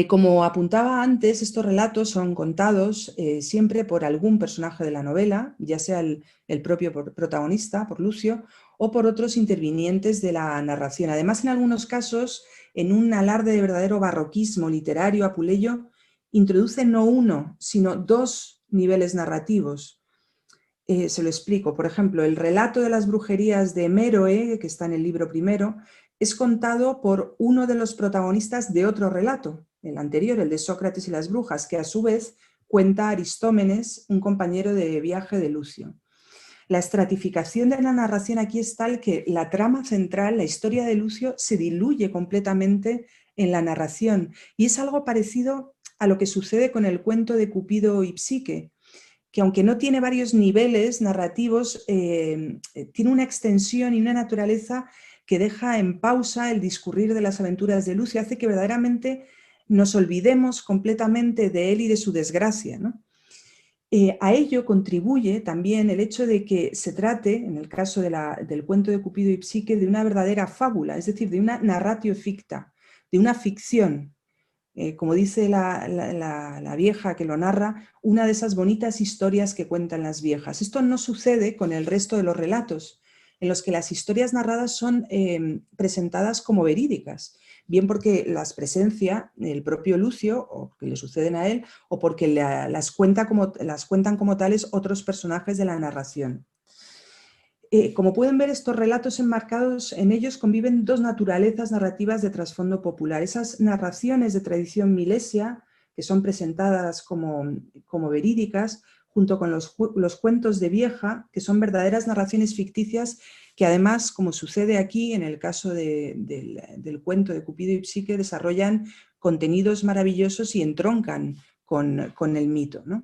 [SPEAKER 2] Como apuntaba antes, estos relatos son contados siempre por algún personaje de la novela, ya sea el propio protagonista, por Lucio, o por otros intervinientes de la narración. Además, en algunos casos, en un alarde de verdadero barroquismo literario, Apuleyo introduce no uno, sino dos niveles narrativos. Se lo explico. Por ejemplo, el relato de las brujerías de Méroe, que está en el libro primero, es contado por uno de los protagonistas de otro relato, el anterior, el de Sócrates y las brujas, que a su vez cuenta Aristómenes, un compañero de viaje de Lucio. La estratificación de la narración aquí es tal que la trama central, la historia de Lucio, se diluye completamente en la narración, y es algo parecido a lo que sucede con el cuento de Cupido y Psique, que aunque no tiene varios niveles narrativos, tiene una extensión y una naturaleza que deja en pausa el discurrir de las aventuras de Lucio, hace que verdaderamente nos olvidemos completamente de él y de su desgracia, ¿no? A ello contribuye también el hecho de que se trate, en el caso del cuento de Cupido y Psique, de una verdadera fábula, es decir, de una narratio ficta, de una ficción. Como dice la vieja que lo narra, una de esas bonitas historias que cuentan las viejas. Esto no sucede con el resto de los relatos, en los que las historias narradas son presentadas como verídicas, bien porque las presencia el propio Lucio, o que le suceden a él, o porque las cuentan como tales otros personajes de la narración. Como pueden ver, estos relatos enmarcados en ellos conviven dos naturalezas narrativas de trasfondo popular. Esas narraciones de tradición milesia, que son presentadas como verídicas, junto con los cuentos de vieja, que son verdaderas narraciones ficticias, que además, como sucede aquí en el caso del cuento de Cupido y Psique, desarrollan contenidos maravillosos y entroncan con el mito, ¿no?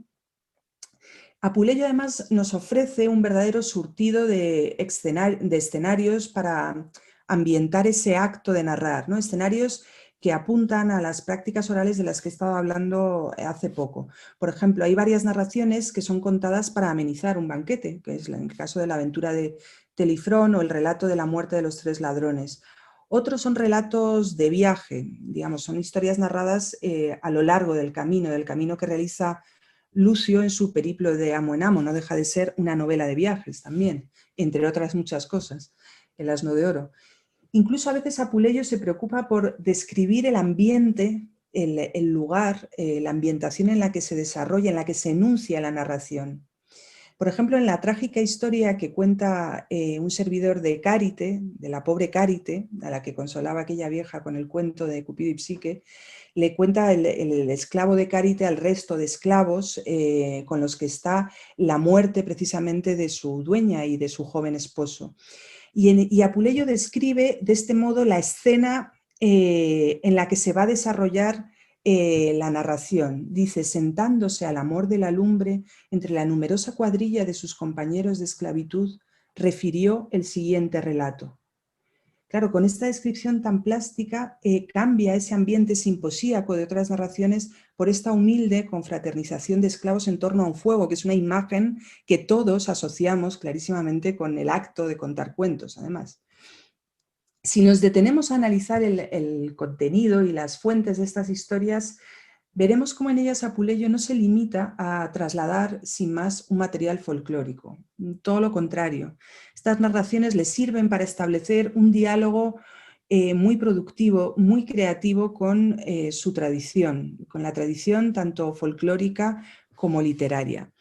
[SPEAKER 2] Apuleyo además nos ofrece un verdadero surtido de escenarios para ambientar ese acto de narrar, ¿no? Escenarios que apuntan a las prácticas orales de las que he estado hablando hace poco. Por ejemplo, hay varias narraciones que son contadas para amenizar un banquete, que es el caso de la aventura de Telifrón o el relato de la muerte de los 3 ladrones. Otros son relatos de viaje, digamos, son historias narradas a lo largo del camino que realiza Lucio en su periplo de amo en amo. No deja de ser una novela de viajes también, entre otras muchas cosas, el Asno de Oro. Incluso a veces Apuleyo se preocupa por describir el ambiente, el lugar, la ambientación en la que se desarrolla, en la que se enuncia la narración. Por ejemplo, en la trágica historia que cuenta un servidor de Cárite, de la pobre Cárite, a la que consolaba aquella vieja con el cuento de Cupido y Psique, le cuenta el esclavo de Cárite al resto de esclavos con los que está la muerte precisamente de su dueña y de su joven esposo. Y Apuleyo describe de este modo la escena en la que se va a desarrollar la narración. Dice: sentándose al amor de la lumbre entre la numerosa cuadrilla de sus compañeros de esclavitud, refirió el siguiente relato. Claro, con esta descripción tan plástica cambia ese ambiente simposíaco de otras narraciones por esta humilde confraternización de esclavos en torno a un fuego, que es una imagen que todos asociamos clarísimamente con el acto de contar cuentos, además. Si nos detenemos a analizar el contenido y las fuentes de estas historias, veremos cómo en ellas Apuleyo no se limita a trasladar sin más un material folclórico. Todo lo contrario, estas narraciones le sirven para establecer un diálogo muy productivo, muy creativo con su tradición, con la tradición tanto folclórica como literaria.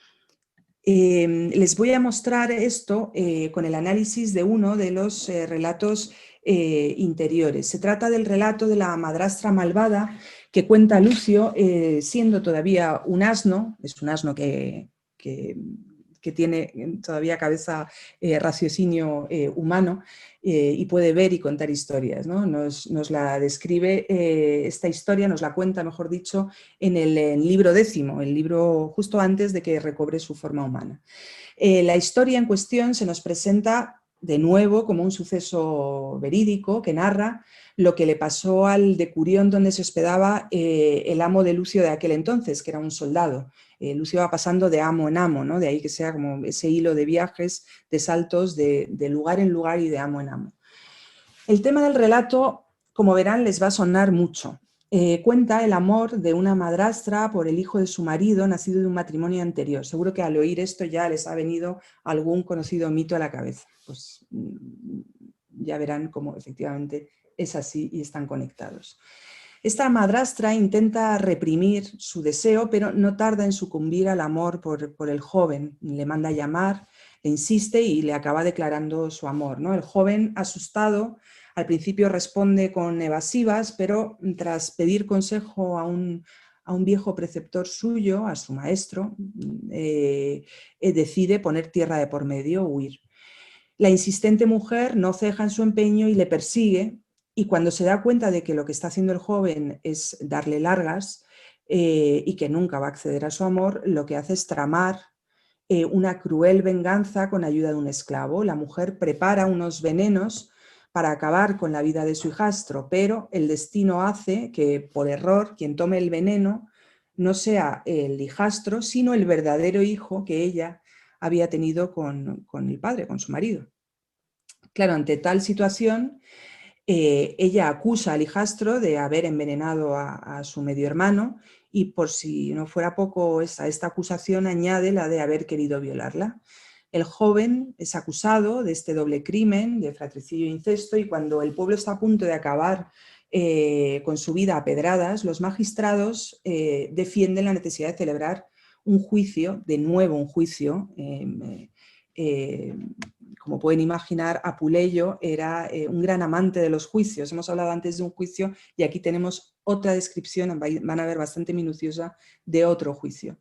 [SPEAKER 2] Les voy a mostrar esto con el análisis de uno de los relatos interiores. Se trata del relato de la madrastra malvada que cuenta Lucio siendo todavía un asno, es un asno que tiene todavía cabeza, raciocinio humano, y puede ver y contar historias, ¿no? Nos la describe esta historia, nos la cuenta, mejor dicho, en el libro 10, el libro justo antes de que recobre su forma humana. La historia en cuestión se nos presenta de nuevo como un suceso verídico que narra lo que le pasó al decurión donde se hospedaba el amo de Lucio de aquel entonces, que era un soldado. Lucio va pasando de amo en amo, ¿no? De ahí que sea como ese hilo de viajes, de saltos de lugar en lugar y de amo en amo. El tema del relato, como verán, les va a sonar mucho. Cuenta el amor de una madrastra por el hijo de su marido, nacido de un matrimonio anterior. Seguro que al oír esto ya les ha venido algún conocido mito a la cabeza. Pues ya verán cómo efectivamente es así y están conectados. Esta madrastra intenta reprimir su deseo, pero no tarda en sucumbir al amor por el joven. Le manda a llamar, le insiste y le acaba declarando su amor, ¿no? El joven, asustado, al principio responde con evasivas, pero tras pedir consejo a un viejo preceptor suyo, a su maestro, decide poner tierra de por medio, huir. La insistente mujer no ceja en su empeño y le persigue, y cuando se da cuenta de que lo que está haciendo el joven es darle largas y que nunca va a acceder a su amor, lo que hace es tramar una cruel venganza con ayuda de un esclavo. La mujer prepara unos venenos para acabar con la vida de su hijastro, pero el destino hace que, por error, quien tome el veneno no sea el hijastro, sino el verdadero hijo que ella había tenido con el padre, con su marido. Claro, ante tal situación, ella acusa al hijastro de haber envenenado a su medio hermano y, por si no fuera poco, esta acusación añade la de haber querido violarla. El joven es acusado de este doble crimen, de fratricidio e incesto, y cuando el pueblo está a punto de acabar con su vida a pedradas, los magistrados defienden la necesidad de celebrar un juicio, de nuevo un juicio. Como pueden imaginar, Apuleyo era un gran amante de los juicios. Hemos hablado antes de un juicio y aquí tenemos otra descripción, van a ver bastante minuciosa, de otro juicio.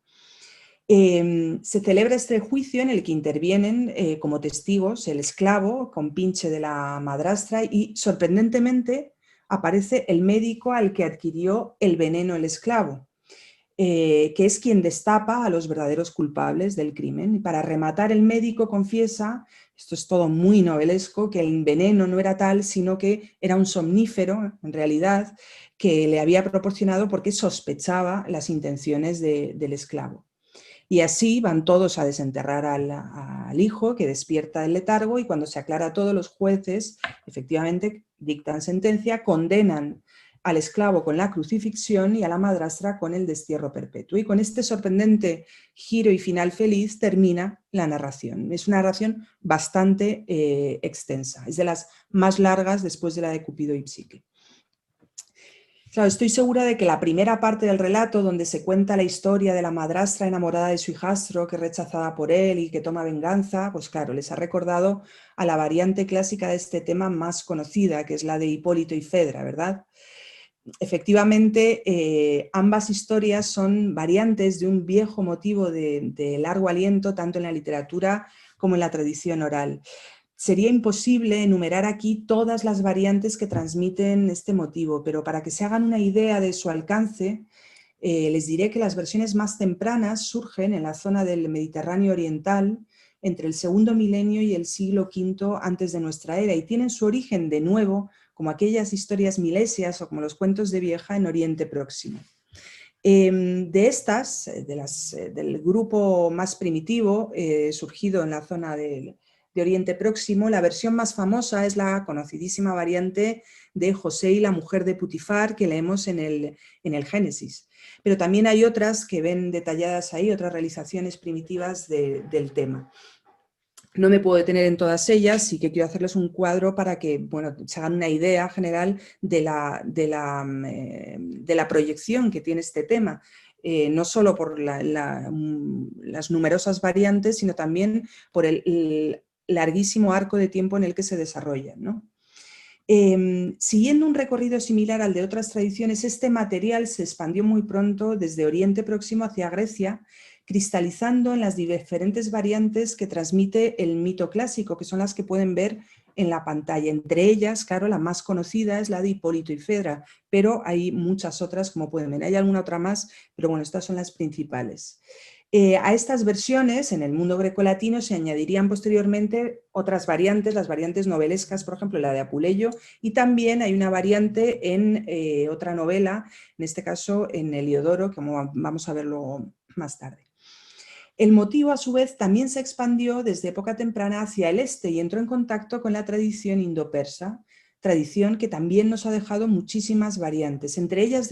[SPEAKER 2] Se celebra este juicio en el que intervienen como testigos el esclavo con pinche de la madrastra y, sorprendentemente, aparece el médico al que adquirió el veneno el esclavo, que es quien destapa a los verdaderos culpables del crimen. Y para rematar, el médico confiesa, esto es todo muy novelesco, que el veneno no era tal, sino que era un somnífero, en realidad, que le había proporcionado porque sospechaba las intenciones del esclavo. Y así van todos a desenterrar al hijo, que despierta del letargo, y cuando se aclara todo, los jueces efectivamente dictan sentencia, condenan al esclavo con la crucifixión y a la madrastra con el destierro perpetuo. Y con este sorprendente giro y final feliz termina la narración. Es una narración bastante extensa, es de las más largas después de la de Cupido y Psique. Claro, estoy segura de que la primera parte del relato, donde se cuenta la historia de la madrastra enamorada de su hijastro, que es rechazada por él y que toma venganza, pues claro, les ha recordado a la variante clásica de este tema más conocida, que es la de Hipólito y Fedra, ¿verdad? Efectivamente, ambas historias son variantes de un viejo motivo de largo aliento, tanto en la literatura como en la tradición oral. Sería imposible enumerar aquí todas las variantes que transmiten este motivo, pero para que se hagan una idea de su alcance, les diré que las versiones más tempranas surgen en la zona del Mediterráneo oriental entre el segundo milenio y el siglo V antes de nuestra era, y tienen su origen de nuevo como aquellas historias milesias o como los cuentos de vieja en Oriente Próximo. De estas, del grupo más primitivo, surgido en la zona de Oriente Próximo. La versión más famosa es la conocidísima variante de José y la mujer de Putifar, que leemos en el Génesis. Pero también hay otras que ven detalladas ahí, otras realizaciones primitivas del tema. No me puedo detener en todas ellas, sí que quiero hacerles un cuadro para que, bueno, se hagan una idea general de la proyección que tiene este tema. No solo por las numerosas variantes, sino también por el larguísimo arco de tiempo en el que se desarrollan, ¿no? Siguiendo un recorrido similar al de otras tradiciones, este material se expandió muy pronto desde Oriente Próximo hacia Grecia, cristalizando en las diferentes variantes que transmite el mito clásico, que son las que pueden ver en la pantalla. Entre ellas, claro, la más conocida es la de Hipólito y Fedra, pero hay muchas otras, como pueden ver. Hay alguna otra más, pero bueno, estas son las principales. A estas versiones, en el mundo grecolatino, se añadirían posteriormente otras variantes, las variantes novelescas, por ejemplo, la de Apuleyo, y también hay una variante en otra novela, en este caso en Heliodoro, que vamos a verlo más tarde. El motivo, a su vez, también se expandió desde época temprana hacia el este y entró en contacto con la tradición indo-persa, tradición que también nos ha dejado muchísimas variantes. Entre ellas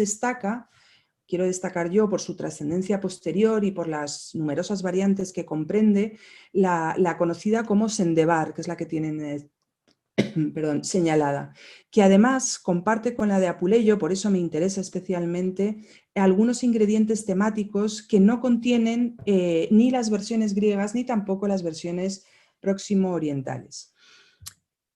[SPEAKER 2] quiero destacar yo por su trascendencia posterior y por las numerosas variantes que comprende, la conocida como Sendebar, que es la que tienen señalada, que además comparte con la de Apuleyo, por eso me interesa especialmente, algunos ingredientes temáticos que no contienen ni las versiones griegas ni tampoco las versiones próximo-orientales.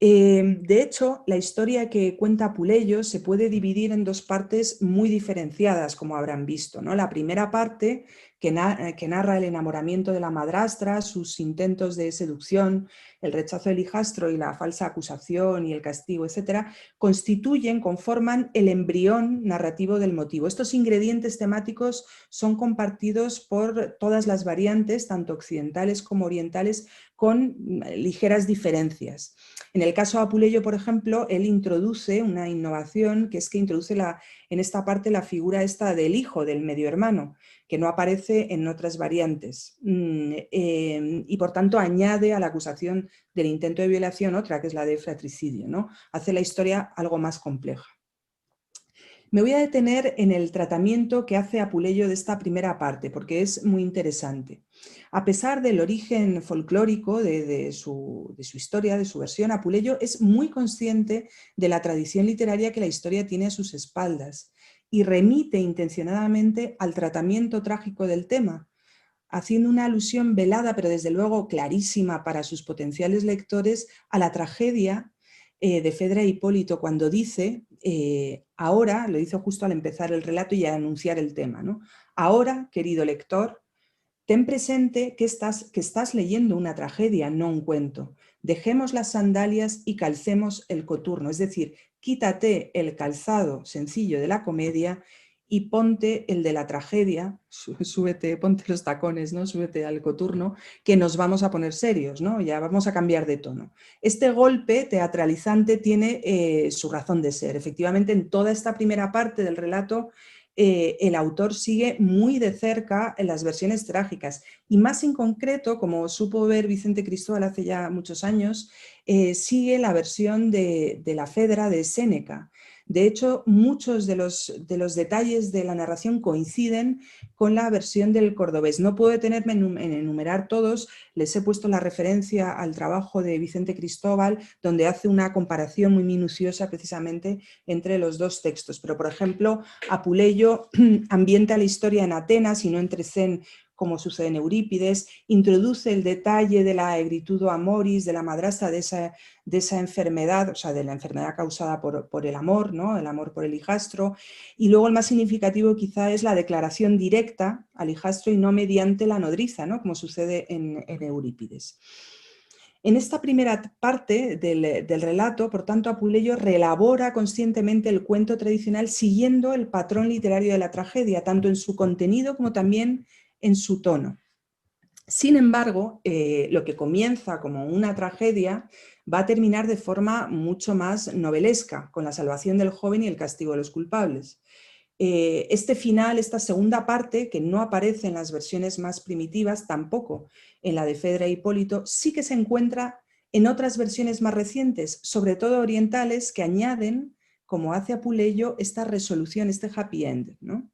[SPEAKER 2] De hecho, la historia que cuenta Apuleyo se puede dividir en dos partes muy diferenciadas, como habrán visto, ¿no? La primera parte, que narra el enamoramiento de la madrastra, sus intentos de seducción, el rechazo del hijastro y la falsa acusación y el castigo, etcétera, conforman el embrión narrativo del motivo. Estos ingredientes temáticos son compartidos por todas las variantes, tanto occidentales como orientales, con ligeras diferencias. En el caso de Apuleyo, por ejemplo, él introduce una innovación, que es que introduce en esta parte la figura esta del hijo, del medio hermano, que no aparece en otras variantes. Y por tanto añade a la acusación del intento de violación otra, que es la de fratricidio, ¿no? Hace la historia algo más compleja. Me voy a detener en el tratamiento que hace Apuleyo de esta primera parte, porque es muy interesante. A pesar del origen folclórico de su historia, de su versión, Apuleyo es muy consciente de la tradición literaria que la historia tiene a sus espaldas y remite intencionadamente al tratamiento trágico del tema, haciendo una alusión velada, pero desde luego clarísima para sus potenciales lectores, a la tragedia de Fedra e Hipólito, cuando dice, ahora, lo hizo justo al empezar el relato y a anunciar el tema, ¿no? Ahora, querido lector, ten presente que estás leyendo una tragedia, no un cuento. Dejemos las sandalias y calcemos el coturno, es decir, quítate el calzado sencillo de la comedia y ponte el de la tragedia, ponte los tacones, ¿no? Súbete al coturno, que nos vamos a poner serios, ¿no? Ya vamos a cambiar de tono. Este golpe teatralizante tiene su razón de ser. Efectivamente, en toda esta primera parte del relato, el autor sigue muy de cerca en las versiones trágicas y más en concreto, como supo ver Vicente Cristóbal hace ya muchos años, sigue la versión de la Fedra de Séneca. De hecho, muchos de los detalles de la narración coinciden con la versión del cordobés. No puedo detenerme en enumerar todos, les he puesto la referencia al trabajo de Vicente Cristóbal, donde hace una comparación muy minuciosa precisamente entre los dos textos. Pero, por ejemplo, Apuleyo ambienta la historia en Atenas y no en Trecén, como sucede en Eurípides, introduce el detalle de la egritudo amoris, de la madrastra, de esa enfermedad, o sea, de la enfermedad causada por el amor, ¿no? El amor por el hijastro, y luego el más significativo quizá es la declaración directa al hijastro y no mediante la nodriza, ¿no? Como sucede en Eurípides. En esta primera parte del relato, por tanto, Apuleyo reelabora conscientemente el cuento tradicional siguiendo el patrón literario de la tragedia, tanto en su contenido como también en su tono. Sin embargo, lo que comienza como una tragedia va a terminar de forma mucho más novelesca, con la salvación del joven y el castigo de los culpables. Este final, esta segunda parte, que no aparece en las versiones más primitivas, tampoco en la de Fedra e Hipólito, sí que se encuentra en otras versiones más recientes, sobre todo orientales, que añaden, como hace Apuleyo, esta resolución, este happy end, ¿no?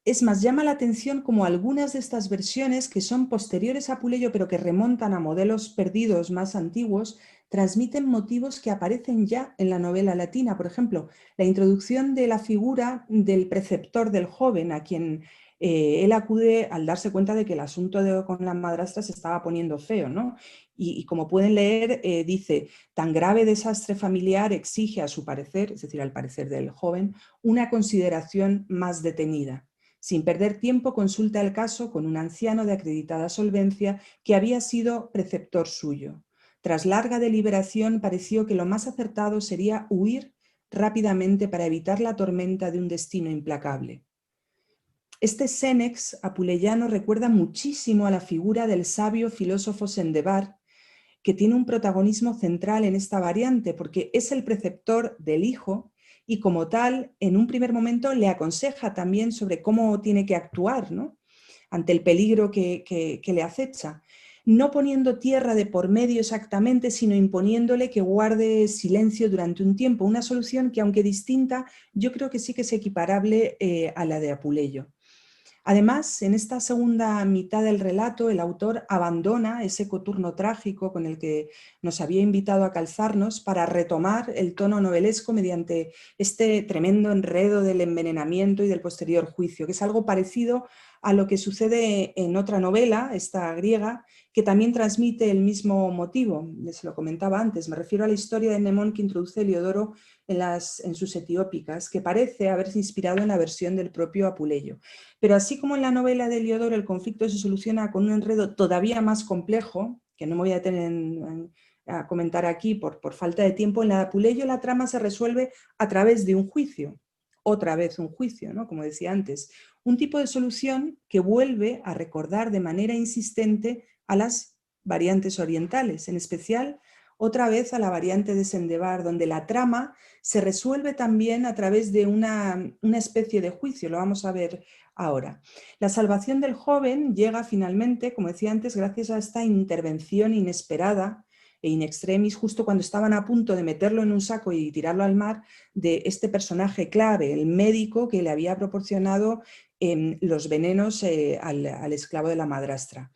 [SPEAKER 2] Es más, llama la atención como algunas de estas versiones que son posteriores a Apuleyo pero que remontan a modelos perdidos más antiguos, transmiten motivos que aparecen ya en la novela latina. Por ejemplo, la introducción de la figura del preceptor del joven, a quien él acude al darse cuenta de que el asunto con la madrastra se estaba poniendo feo, ¿no? Y como pueden leer, dice, tan grave desastre familiar exige a su parecer, es decir, al parecer del joven, una consideración más detenida. Sin perder tiempo, consulta el caso con un anciano de acreditada solvencia que había sido preceptor suyo. Tras larga deliberación, pareció que lo más acertado sería huir rápidamente para evitar la tormenta de un destino implacable. Este sénex apuleyano recuerda muchísimo a la figura del sabio filósofo Sendebar, que tiene un protagonismo central en esta variante, porque es el preceptor del hijo y como tal, en un primer momento le aconseja también sobre cómo tiene que actuar, ¿no? Ante el peligro que le acecha, no poniendo tierra de por medio exactamente, sino imponiéndole que guarde silencio durante un tiempo, una solución que, aunque distinta, yo creo que sí que es equiparable a la de Apuleyo. Además, en esta segunda mitad del relato, el autor abandona ese coturno trágico con el que nos había invitado a calzarnos para retomar el tono novelesco mediante este tremendo enredo del envenenamiento y del posterior juicio, que es algo parecido a lo que sucede en otra novela, esta griega, que también transmite el mismo motivo. Les lo comentaba antes, me refiero a la historia de Nemón que introduce Heliodoro en sus Etiópicas, que parece haberse inspirado en la versión del propio Apuleyo. Pero así como en la novela de Heliodoro el conflicto se soluciona con un enredo todavía más complejo, que no me voy a detener a comentar aquí por falta de tiempo, en la de Apuleyo la trama se resuelve a través de un juicio, otra vez un juicio, ¿no? Como decía antes, un tipo de solución que vuelve a recordar de manera insistente a las variantes orientales, en especial otra vez a la variante de Sendebar, donde la trama se resuelve también a través de una especie de juicio, lo vamos a ver ahora. La salvación del joven llega finalmente, como decía antes, gracias a esta intervención inesperada e in extremis, justo cuando estaban a punto de meterlo en un saco y tirarlo al mar, de este personaje clave, el médico que le había proporcionado los venenos al esclavo de la madrastra.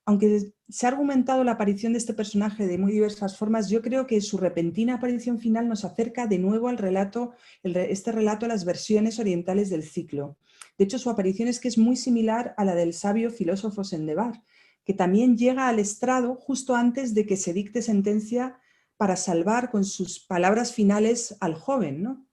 [SPEAKER 2] Aunque se ha argumentado la aparición de este personaje de muy diversas formas, yo creo que su repentina aparición final nos acerca de nuevo al relato, este relato a las versiones orientales del ciclo. De hecho, su aparición es que es muy similar a la del sabio filósofo Sendebar, que también llega al estrado justo antes de que se dicte sentencia para salvar con sus palabras finales al joven, ¿no?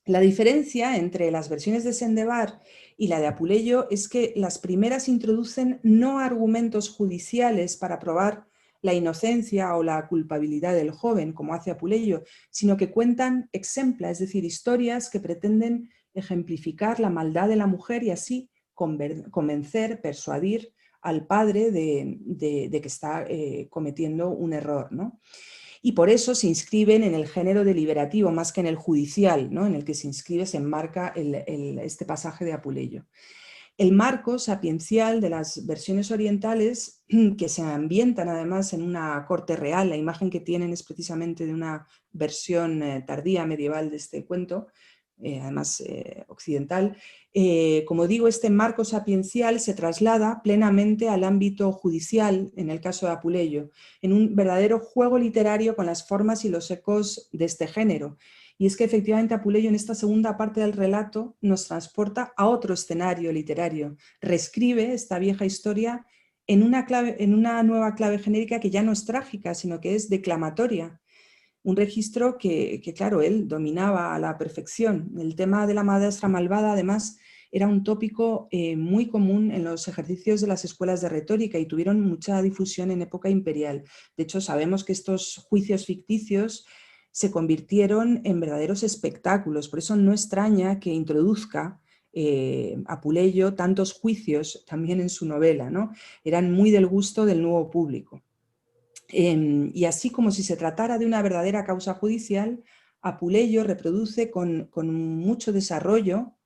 [SPEAKER 2] La diferencia entre las versiones de Sendebar y la de Apuleyo es que las primeras introducen no argumentos judiciales para probar la inocencia o la culpabilidad del joven, como hace Apuleyo, sino que cuentan exempla, es decir, historias que pretenden ejemplificar la maldad de la mujer y así convencer, persuadir al padre de que está cometiendo un error, ¿no? Y por eso se inscriben en el género deliberativo más que en el judicial, ¿no? En el que se inscribe, se enmarca este pasaje de Apuleyo. El marco sapiencial de las versiones orientales, que se ambientan además en una corte real, la imagen que tienen es precisamente de una versión tardía medieval de este cuento, además occidental. Como digo, este marco sapiencial se traslada plenamente al ámbito judicial, en el caso de Apuleyo, en un verdadero juego literario con las formas y los ecos de este género. Y es que efectivamente Apuleyo en esta segunda parte del relato nos transporta a otro escenario literario, reescribe esta vieja historia en una nueva clave genérica que ya no es trágica, sino que es declamatoria. Un registro que, claro, él dominaba a la perfección. El tema de la madrastra malvada, además, era un tópico muy común en los ejercicios de las escuelas de retórica y tuvieron mucha difusión en época imperial. De hecho, sabemos que estos juicios ficticios se convirtieron en verdaderos espectáculos. Por eso no extraña que introduzca Apuleyo tantos juicios también en su novela, ¿no? Eran muy del gusto del nuevo público. Y así como si se tratara de una verdadera causa judicial, Apuleyo reproduce con mucho desarrollo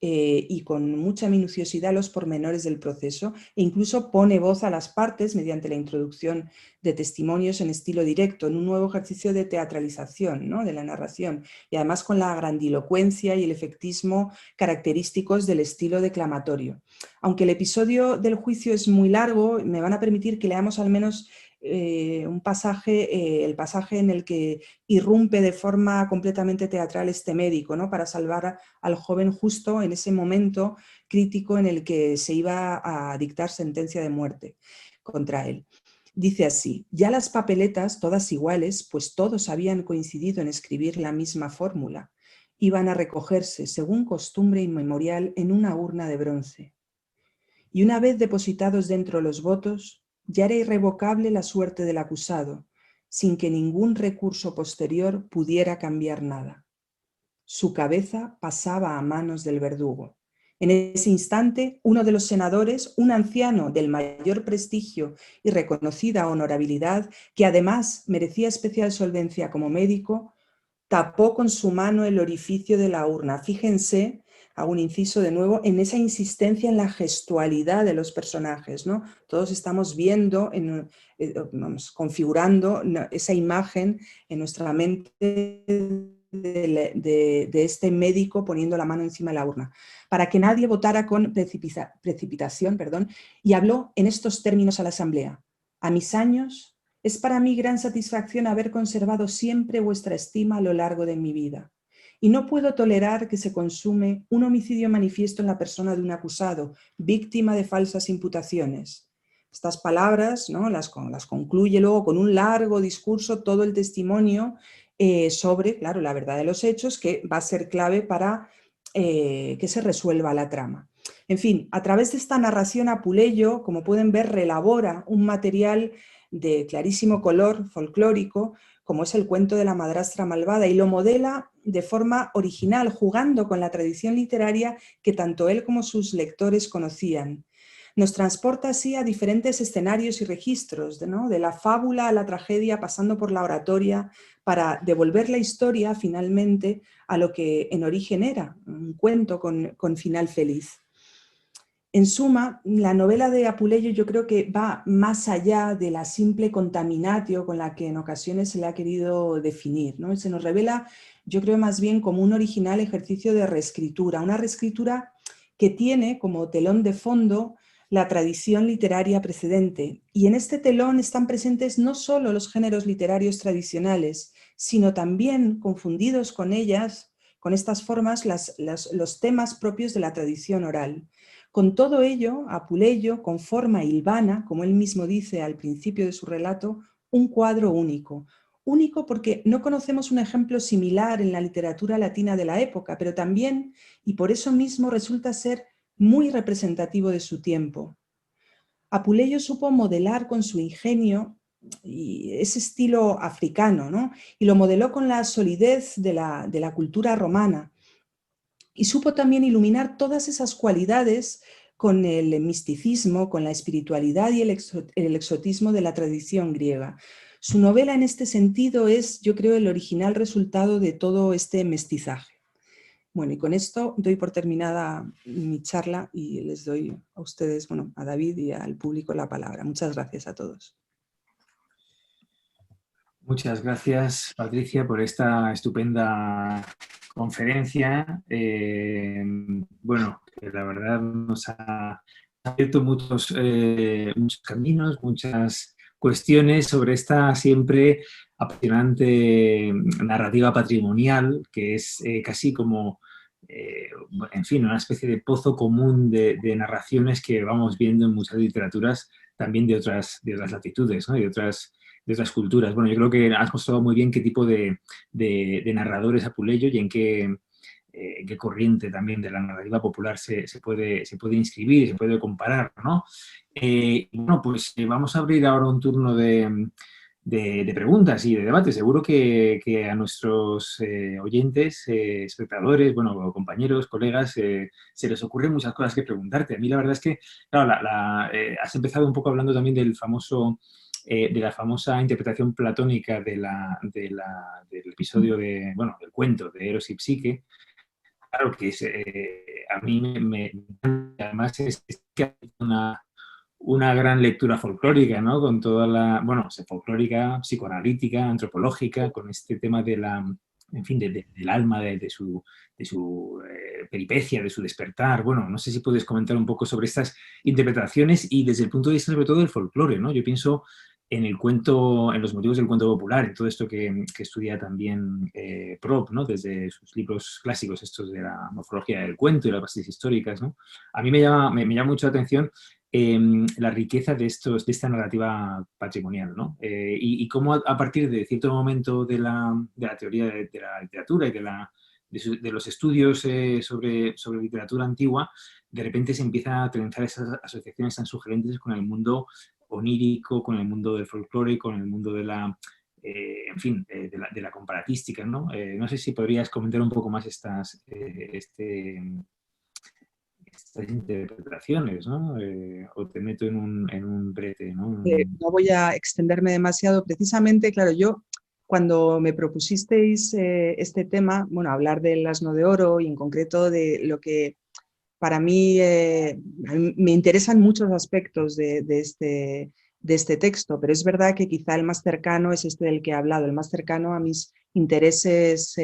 [SPEAKER 2] y con mucha minuciosidad los pormenores del proceso, e incluso pone voz a las partes mediante la introducción de testimonios en estilo directo, en un nuevo ejercicio de teatralización, ¿no?, de la narración, y además con la grandilocuencia y el efectismo característicos del estilo declamatorio. Aunque el episodio del juicio es muy largo, me van a permitir que leamos al menos un pasaje, el pasaje en el que irrumpe de forma completamente teatral este médico, ¿no?, para salvar al joven justo en ese momento crítico en el que se iba a dictar sentencia de muerte contra él. Dice así: ya las papeletas, todas iguales, pues todos habían coincidido en escribir la misma fórmula, iban a recogerse, según costumbre inmemorial, en una urna de bronce. Y una vez depositados dentro los votos, ya era irrevocable la suerte del acusado, sin que ningún recurso posterior pudiera cambiar nada. Su cabeza pasaba a manos del verdugo. En ese instante, uno de los senadores, un anciano del mayor prestigio y reconocida honorabilidad, que además merecía especial solvencia como médico, tapó con su mano el orificio de la urna. Fíjense, hago un inciso de nuevo, en esa insistencia en la gestualidad de los personajes, ¿no? Todos estamos viendo, configurando esa imagen en nuestra mente de este médico poniendo la mano encima de la urna, para que nadie votara con precipitación, y habló en estos términos a la asamblea: a mis años, es para mí gran satisfacción haber conservado siempre vuestra estima a lo largo de mi vida, y no puedo tolerar que se consume un homicidio manifiesto en la persona de un acusado, víctima de falsas imputaciones. Estas palabras, ¿no?, las concluye luego con un largo discurso, todo el testimonio sobre, claro, la verdad de los hechos, que va a ser clave para que se resuelva la trama. En fin, a través de esta narración, Apuleyo, como pueden ver, relabora un material de clarísimo color folclórico, como es el cuento de la madrastra malvada, y lo modela de forma original, jugando con la tradición literaria que tanto él como sus lectores conocían. Nos transporta así a diferentes escenarios y registros, ¿no?, de la fábula a la tragedia, pasando por la oratoria, para devolver la historia finalmente a lo que en origen era, un cuento con final feliz. En suma, la novela de Apuleyo yo creo que va más allá de la simple contaminatio con la que en ocasiones se le ha querido definir, ¿no? Se nos revela, yo creo, más bien como un original ejercicio de reescritura, una reescritura que tiene como telón de fondo la tradición literaria precedente. Y en este telón están presentes no solo los géneros literarios tradicionales, sino también, confundidos con ellas, con estas formas, los temas propios de la tradición oral. Con todo ello, Apuleyo conforma Ilvana, como él mismo dice al principio de su relato, un cuadro único. Único porque no conocemos un ejemplo similar en la literatura latina de la época, pero también, y por eso mismo, resulta ser muy representativo de su tiempo. Apuleyo supo modelar con su ingenio y ese estilo africano, ¿no?, y lo modeló con la solidez de la cultura romana. Y supo también iluminar todas esas cualidades con el misticismo, con la espiritualidad y el exotismo de la tradición griega. Su novela en este sentido es, yo creo, el original resultado de todo este mestizaje. Bueno, y con esto doy por terminada mi charla y les doy a ustedes, bueno, a David y al público la palabra. Muchas gracias a todos.
[SPEAKER 1] Muchas gracias, Patricia, por esta estupenda conferencia. Bueno, que la verdad nos ha abierto muchos caminos, muchas cuestiones sobre esta siempre apasionante narrativa patrimonial, que es casi como, en fin, una especie de pozo común de narraciones que vamos viendo en muchas literaturas también de otras latitudes, ¿no?, y de otras culturas. Bueno, yo creo que has mostrado muy bien qué tipo de narrador es Apuleyo y en qué corriente también de la narrativa popular se puede inscribir, se puede comparar, ¿no? Bueno, pues vamos a abrir ahora un turno de preguntas y de debate. Seguro que a nuestros oyentes, espectadores, bueno, compañeros, colegas, se les ocurren muchas cosas que preguntarte. A mí la verdad es que, claro, has empezado un poco hablando también de la famosa interpretación platónica del episodio del cuento de Eros y Psique. Claro que a mí además es que hay una gran lectura folclórica, ¿no? Con toda la, bueno, folclórica, psicoanalítica, antropológica, con este tema de la, en fin, del alma, de su peripecia, de su despertar. Bueno, no sé si puedes comentar un poco sobre estas interpretaciones y desde el punto de vista sobre todo del folclore, ¿no? Yo pienso en el cuento, en los motivos del cuento popular, en todo esto que estudia también Propp, ¿no? Desde sus libros clásicos, estos de la morfología del cuento y las bases históricas, ¿no? A mí me llama mucho la atención la riqueza de esta narrativa patrimonial, ¿no? Y cómo a partir de cierto momento de la teoría de la literatura y de los estudios sobre literatura antigua, de repente se empieza a trenzar esas asociaciones tan sugerentes con el mundo onírico, con el mundo del folclore, con el mundo de la, en fin, de la comparatística, ¿no? No sé si podrías comentar un poco más estas interpretaciones, ¿no? O te meto en un brete, ¿no?
[SPEAKER 2] No voy a extenderme demasiado. Precisamente, claro, yo cuando me propusisteis este tema, bueno, hablar del asno de oro y en concreto de lo que para mí me interesan muchos aspectos de este texto, pero es verdad que quizá el más cercano es este del que he hablado, el más cercano a mis intereses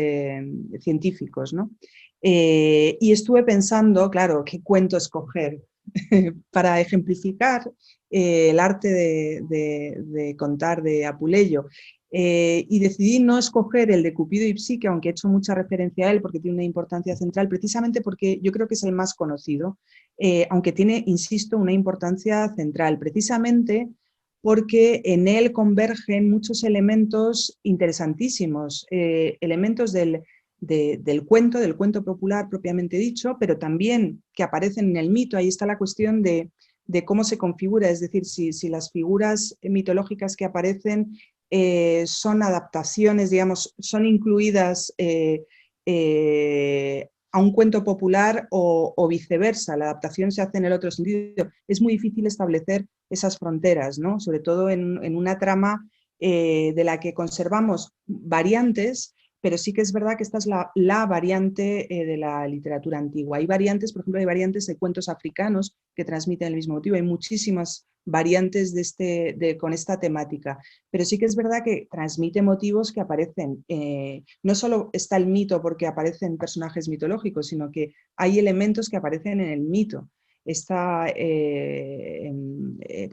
[SPEAKER 2] científicos, ¿no? Y estuve pensando, claro, qué cuento escoger para ejemplificar el arte de contar de Apuleyo. Y decidí no escoger el de Cupido y Psique, aunque he hecho mucha referencia a él porque tiene una importancia central, precisamente porque yo creo que es el más conocido, aunque tiene, insisto, una importancia central, precisamente porque en él convergen muchos elementos interesantísimos, elementos del cuento popular propiamente dicho, pero también que aparecen en el mito. Ahí está la cuestión de cómo se configura, es decir, si las figuras mitológicas que aparecen son adaptaciones, digamos, son incluidas a un cuento popular o viceversa, la adaptación se hace en el otro sentido. Es muy difícil establecer esas fronteras, ¿no? Sobre todo en una trama de la que conservamos variantes, pero sí que es verdad que esta es la variante de la literatura antigua. Hay variantes, por ejemplo, hay variantes de cuentos africanos que transmiten el mismo motivo, hay muchísimas variantes con esta temática, pero sí que es verdad que transmite motivos que aparecen, no solo está el mito porque aparecen personajes mitológicos, sino que hay elementos que aparecen en el mito. Está, por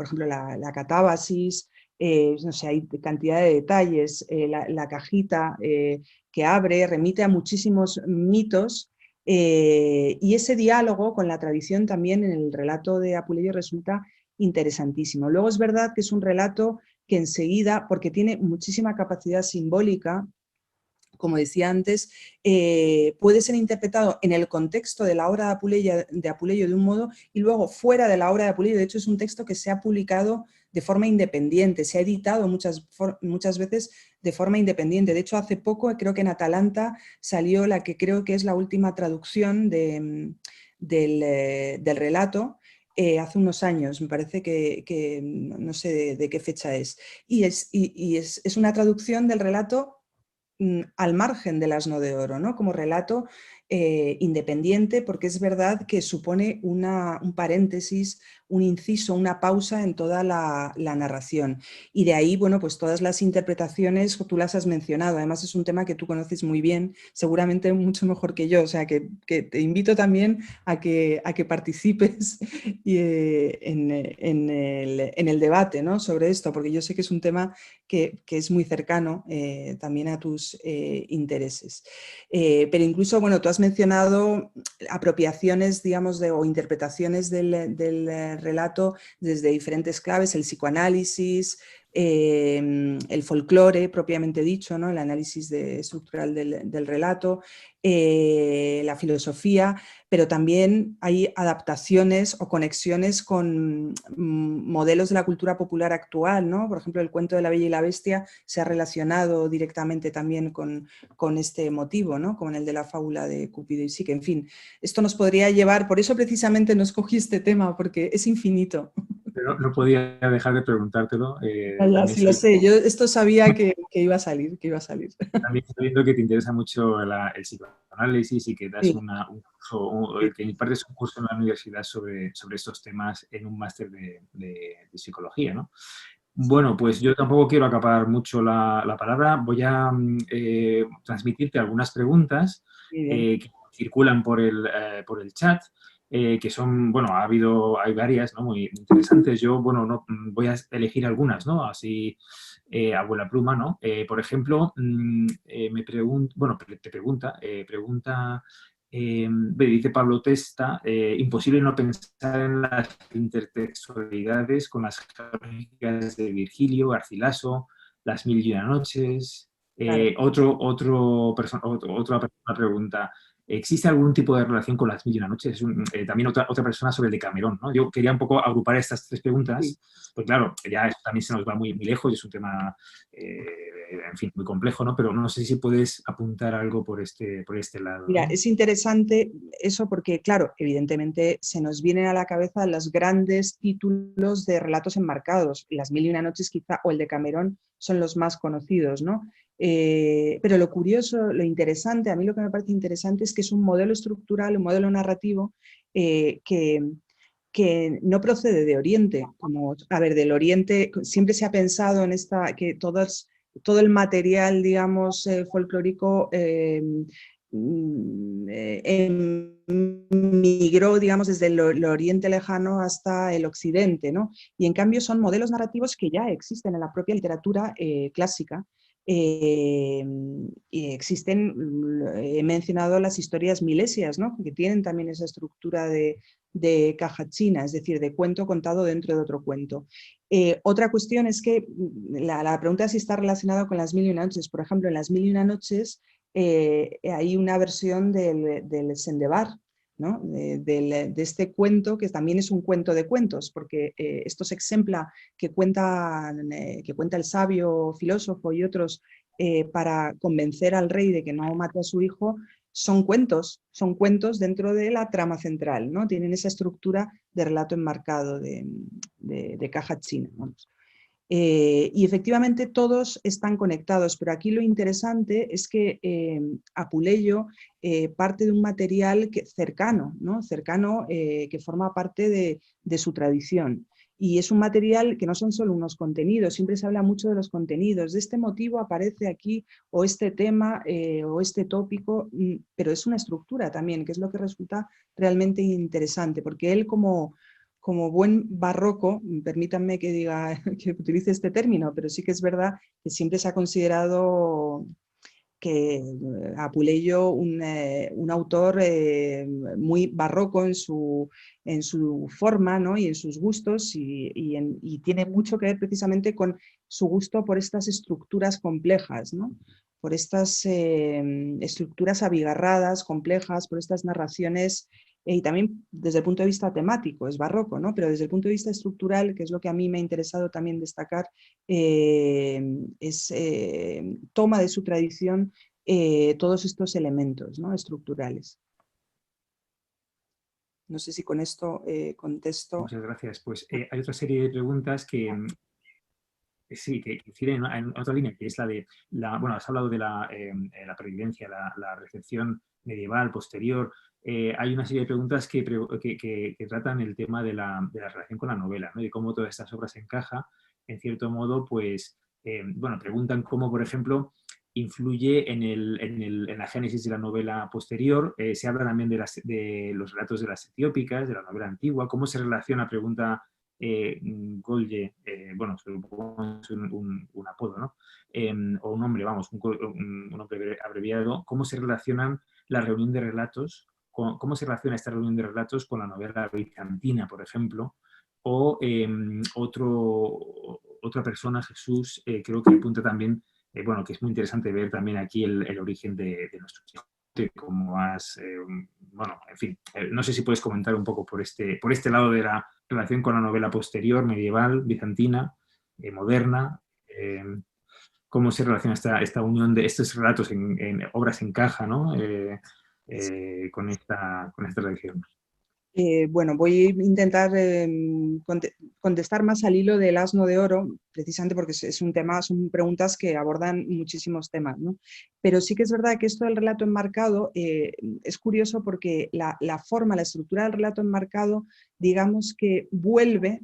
[SPEAKER 2] ejemplo, la catábasis, no sé, hay cantidad de detalles, la cajita que abre, remite a muchísimos mitos y ese diálogo con la tradición también en el relato de Apuleyo resulta interesantísimo. Luego es verdad que es un relato que enseguida, porque tiene muchísima capacidad simbólica, como decía antes, puede ser interpretado en el contexto de la obra de Apuleyo de un modo y luego fuera de la obra de Apuleyo. De hecho, es un texto que se ha publicado de forma independiente, se ha editado muchas veces de forma independiente. De hecho, hace poco, creo que en Atalanta salió la que creo que es la última traducción del relato, hace unos años, me parece que no sé de qué fecha es. Y es una traducción del relato al margen del asno de oro, ¿no? Como relato independiente, porque es verdad que supone un paréntesis, un inciso, una pausa en toda la narración. Y de ahí, bueno, pues todas las interpretaciones, tú las has mencionado, además es un tema que tú conoces muy bien, seguramente mucho mejor que yo, o sea que te invito también a que participes en el debate, ¿no? Sobre esto, porque yo sé que es un tema que es muy cercano también a tus intereses. Pero incluso, bueno, tú has mencionado apropiaciones, digamos, o interpretaciones del relato desde diferentes claves, el psicoanálisis, el folclore propiamente dicho, ¿no? El análisis estructural del relato, la filosofía, pero también hay adaptaciones o conexiones con modelos de la cultura popular actual, ¿no? Por ejemplo, el cuento de la Bella y la Bestia se ha relacionado directamente también con este motivo, ¿no? Como en el de la fábula de Cupido y Psique. En fin, esto nos podría llevar, por eso precisamente no escogí este tema, porque es infinito.
[SPEAKER 1] pero no podía dejar de preguntártelo.
[SPEAKER 2] Ya, sí lo sé, yo esto sabía que iba a salir, que iba a salir.
[SPEAKER 1] También sabiendo que te interesa mucho el psicoanálisis y que das
[SPEAKER 2] Sí,
[SPEAKER 1] un curso,
[SPEAKER 2] sí.
[SPEAKER 1] que impartes un curso en la universidad sobre estos temas en un máster de psicología, ¿no? Bueno, pues yo tampoco quiero acaparar mucho la palabra. Voy a transmitirte algunas preguntas
[SPEAKER 2] Muy bien.
[SPEAKER 1] que circulan por el chat, que son, bueno, hay varias, ¿no? Muy interesantes. Yo, bueno, no, voy a elegir algunas, ¿no? Así, abuela pluma, ¿no? Por ejemplo, me pregunta, bueno, te pregunta, dice Pablo Testa, imposible no pensar en las intertextualidades con las crónicas de Virgilio, Garcilaso, Las mil y una noches.
[SPEAKER 2] Claro.
[SPEAKER 1] Otra persona pregunta, ¿existe algún tipo de relación con Las mil y una noches? También otra persona sobre el Decamerón, ¿no? Yo quería un poco agrupar estas tres
[SPEAKER 2] Sí.
[SPEAKER 1] preguntas, pues claro, ya esto también se nos va muy, muy lejos y es un tema, en fin, muy complejo, ¿no? Pero no sé si puedes apuntar algo por este lado,
[SPEAKER 2] Mira,
[SPEAKER 1] ¿no?
[SPEAKER 2] es interesante eso porque, claro, evidentemente se nos vienen a la cabeza los grandes títulos de relatos enmarcados. Las mil y una noches quizá o el de Camerón son los más conocidos, ¿no? Pero lo curioso, lo interesante, a mí lo que me parece interesante es que es un modelo estructural, un modelo narrativo que no procede de Oriente. Como, a ver, del Oriente siempre se ha pensado en que todo el material, digamos, folclórico migró, digamos, desde el Oriente Lejano hasta el Occidente, ¿no? Y en cambio son modelos narrativos que ya existen en la propia literatura clásica. Y existen, he mencionado las historias milesias, ¿no? Que tienen también esa estructura de caja china, es decir, de cuento contado dentro de otro cuento. Otra cuestión es que la pregunta si está relacionado con Las mil y una noches. Por ejemplo, en Las mil y una noches hay una versión del Sendebar, ¿no? de este cuento, que también es un cuento de cuentos, porque estos ejempla que cuenta el sabio filósofo y otros para convencer al rey de que no mate a su hijo, son cuentos dentro de la trama central, ¿no? Tienen esa estructura de relato enmarcado de caja china. Vamos. Y efectivamente todos están conectados, pero aquí lo interesante es que Apuleyo parte de un material cercano, ¿no? Cercano que forma parte de su tradición. Y es un material que no son solo unos contenidos, siempre se habla mucho de los contenidos. De este motivo aparece aquí o este tema o este tópico, pero es una estructura también, que es lo que resulta realmente interesante, porque él como buen barroco, permítanme que diga, que utilice este término, pero sí que es verdad que siempre se ha considerado que Apuleyo un autor muy barroco en su forma, ¿no? Y en sus gustos y tiene mucho que ver precisamente con su gusto por estas estructuras complejas, ¿no? Por estas estructuras abigarradas, complejas, por estas narraciones y también desde el punto de vista temático, es barroco, ¿no? Pero desde el punto de vista estructural, que es lo que a mí me ha interesado también destacar, toma de su tradición todos estos elementos, ¿no? Estructurales. No sé si con esto contesto.
[SPEAKER 1] Muchas gracias. Pues hay otra serie de preguntas que sí, que inciden en otra línea, que es la de, bueno, has hablado de la pervivencia, la recepción medieval, posterior. Hay una serie de preguntas que tratan el tema de la relación con la novela, ¿no? Y cómo todas estas obras encajan, en cierto modo, pues, bueno, preguntan cómo, por ejemplo, influye en la génesis de la novela posterior. Se habla también de los relatos de las etiópicas, de la novela antigua, cómo se relaciona, pregunta Golye, bueno, supongo es un apodo, ¿no? O un nombre, vamos, un nombre abreviado. ¿Cómo se relacionan la reunión de relatos, cómo se relaciona esta reunión de relatos con la novela bizantina, por ejemplo? O otra persona, Jesús, creo que apunta también, bueno, que es muy interesante ver también aquí el origen de nuestro Quijote, como has, bueno, en fin, no sé si puedes comentar un poco por este lado de la relación con la novela posterior, medieval, bizantina, moderna, cómo se relaciona esta unión de estos relatos en obras en caja, ¿no? Con esta tradición.
[SPEAKER 2] Bueno, voy a intentar contestar más al hilo del asno de oro, precisamente porque es un tema, son preguntas que abordan muchísimos temas, ¿no? Pero sí que es verdad que esto del relato enmarcado es curioso porque la forma, la estructura del relato enmarcado, digamos que vuelve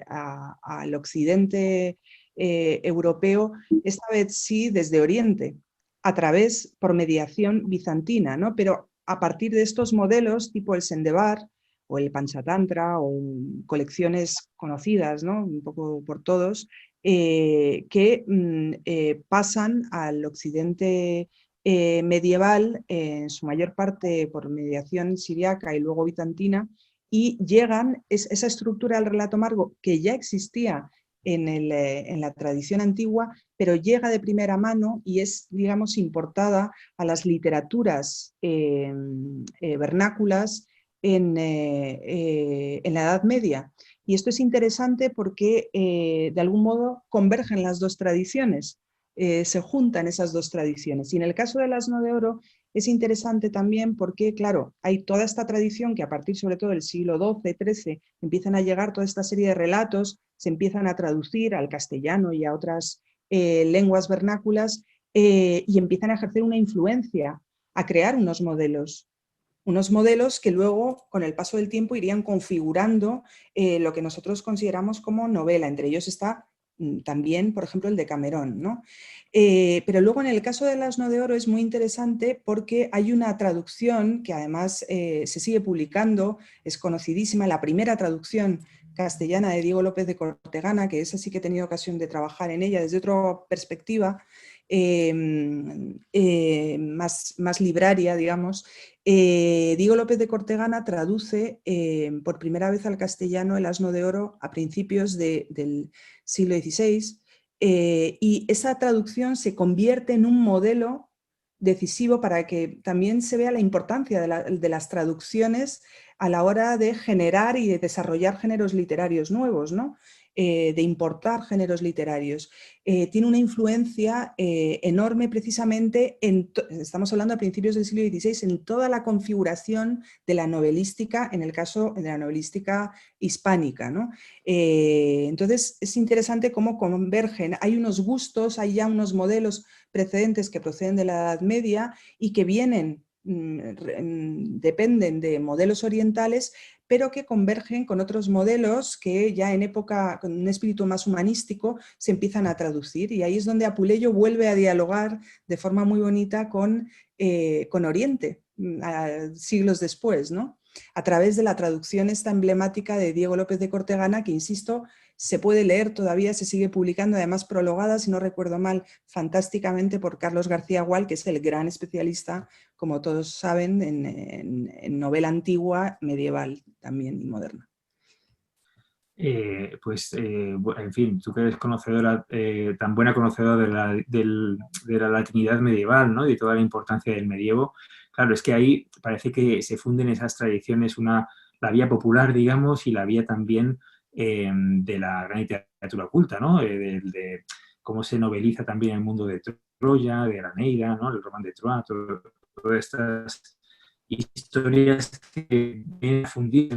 [SPEAKER 2] al occidente europeo, esta vez sí desde Oriente, a través, por mediación bizantina, ¿no? Pero a partir de estos modelos, tipo el Sendebar o el Panchatantra o colecciones conocidas, ¿no? Un poco por todos, que pasan al occidente medieval, en su mayor parte por mediación siriaca y luego bizantina, y llegan, esa estructura del relato amargo que ya existía en la tradición antigua, pero llega de primera mano y es, digamos, importada a las literaturas vernáculas en la Edad Media. Y esto es interesante porque de algún modo convergen las dos tradiciones, se juntan esas dos tradiciones. Y en el caso del asno de oro es interesante también porque, claro, hay toda esta tradición que a partir sobre todo del siglo XII, XIII, empiezan a llegar toda esta serie de relatos, se empiezan a traducir al castellano y a otras lenguas vernáculas, y empiezan a ejercer una influencia, a crear unos modelos que luego, con el paso del tiempo, irían configurando lo que nosotros consideramos como novela. Entre ellos está también, por ejemplo, el de Camerón, ¿no? Pero luego en el caso del asno de oro es muy interesante porque hay una traducción que además se sigue publicando, es conocidísima, la primera traducción castellana de Diego López de Cortegana, que esa sí que he tenido ocasión de trabajar en ella desde otra perspectiva, más libraria, digamos. Diego López de Cortegana traduce por primera vez al castellano el asno de oro a principios del siglo XVI, y esa traducción se convierte en un modelo decisivo para que también se vea la importancia de las traducciones a la hora de generar y de desarrollar géneros literarios nuevos, ¿no? De importar géneros literarios. Tiene una influencia enorme precisamente, estamos hablando a principios del siglo XVI, en toda la configuración de la novelística, en el caso de la novelística hispánica, ¿no? Entonces es interesante cómo convergen, hay unos gustos, hay ya unos modelos precedentes que proceden de la Edad Media y que vienen, dependen de modelos orientales, pero que convergen con otros modelos que ya en época, con un espíritu más humanístico, se empiezan a traducir. Y ahí es donde Apuleyo vuelve a dialogar de forma muy bonita con Oriente, siglos después, ¿no? A través de la traducción esta emblemática de Diego López de Cortegana, que, insisto, se puede leer todavía, se sigue publicando, además prologada, si no recuerdo mal, fantásticamente por Carlos García Gual, que es el gran especialista, como todos saben, en novela antigua, medieval también y moderna.
[SPEAKER 1] En fin, tú que eres conocedora, tan buena conocedora de la latinidad medieval, ¿no? Y de toda la importancia del medievo, claro, es que ahí parece que se funden esas tradiciones, la vía popular, digamos, y la vía también de la gran literatura culta, ¿no? De cómo se noveliza también el mundo de Troya, de la Neira, ¿no? El Román de Troyes, todas estas historias que vienen a fundir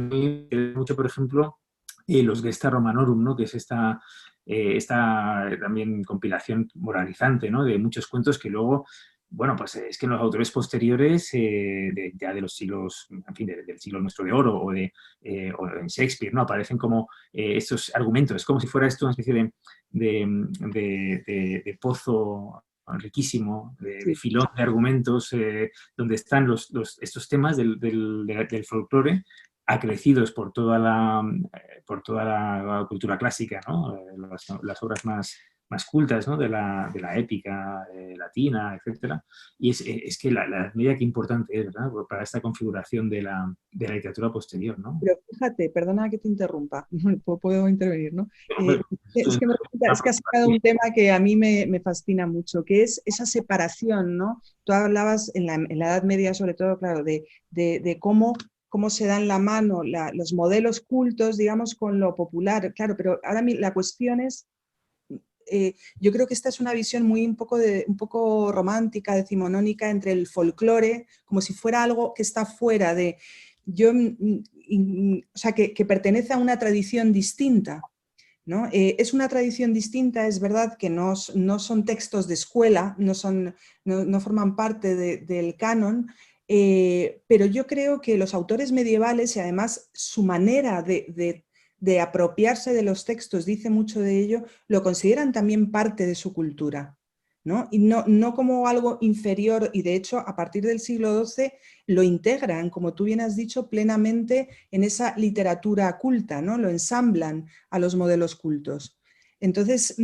[SPEAKER 1] mucho, por ejemplo, los Gesta Romanorum, ¿no? Que es esta también compilación moralizante, ¿no? De muchos cuentos que luego, bueno, pues es que en los autores posteriores, ya de los siglos, en fin, del siglo nuestro de oro o en Shakespeare, ¿no? Aparecen como estos argumentos, es como si fuera esto una especie de pozo riquísimo, de filón de argumentos, donde están estos temas del folclore acrecidos por toda la cultura clásica, ¿no? Las obras más cultas, ¿no? de la épica latina, etc. Y es que la Edad Media qué importante es, ¿verdad? Para esta configuración de la literatura posterior, ¿no?
[SPEAKER 2] Pero fíjate, perdona que te interrumpa, puedo intervenir, ¿no? Es que has sacado un tema que a mí me fascina mucho, que es esa separación, ¿no? Tú hablabas en la Edad Media, sobre todo, claro, de cómo se dan la mano los modelos cultos, digamos, con lo popular. Claro, pero ahora la cuestión es, yo creo que esta es una visión un poco romántica, decimonónica, entre el folclore, como si fuera algo que está fuera de... o sea, que pertenece a una tradición distinta, ¿no? Es una tradición distinta, es verdad que no son textos de escuela, no forman parte del canon, pero yo creo que los autores medievales, y además su manera de apropiarse de los textos dice mucho de ello, lo consideran también parte de su cultura, ¿no? Y no como algo inferior, y de hecho a partir del siglo XII lo integran, como tú bien has dicho, plenamente en esa literatura culta, ¿no? Lo ensamblan a los modelos cultos. Entonces,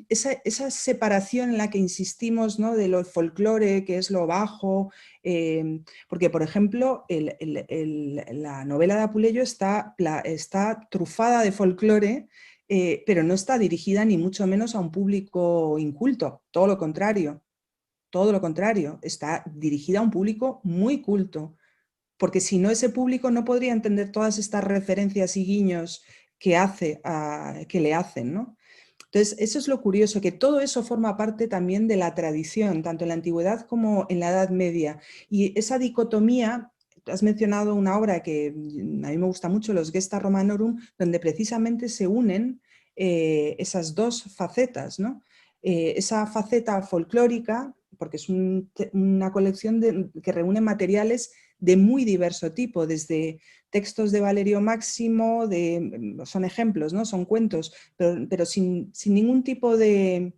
[SPEAKER 2] esa separación en la que insistimos, ¿no? De lo folclore, que es lo bajo, porque, por ejemplo, la novela de Apuleyo está trufada de folclore, pero no está dirigida ni mucho menos a un público inculto, todo lo contrario. Todo lo contrario, está dirigida a un público muy culto, porque si no, ese público no podría entender todas estas referencias y guiños que le hacen, ¿no? Entonces, eso es lo curioso, que todo eso forma parte también de la tradición, tanto en la antigüedad como en la Edad Media. Y esa dicotomía, has mencionado una obra que a mí me gusta mucho, los Gesta Romanorum, donde precisamente se unen esas dos facetas, ¿no? Esa faceta folclórica, porque es una colección que reúne materiales de muy diverso tipo, desde textos de Valerio Máximo, son ejemplos, ¿no? Son cuentos, pero sin ningún tipo de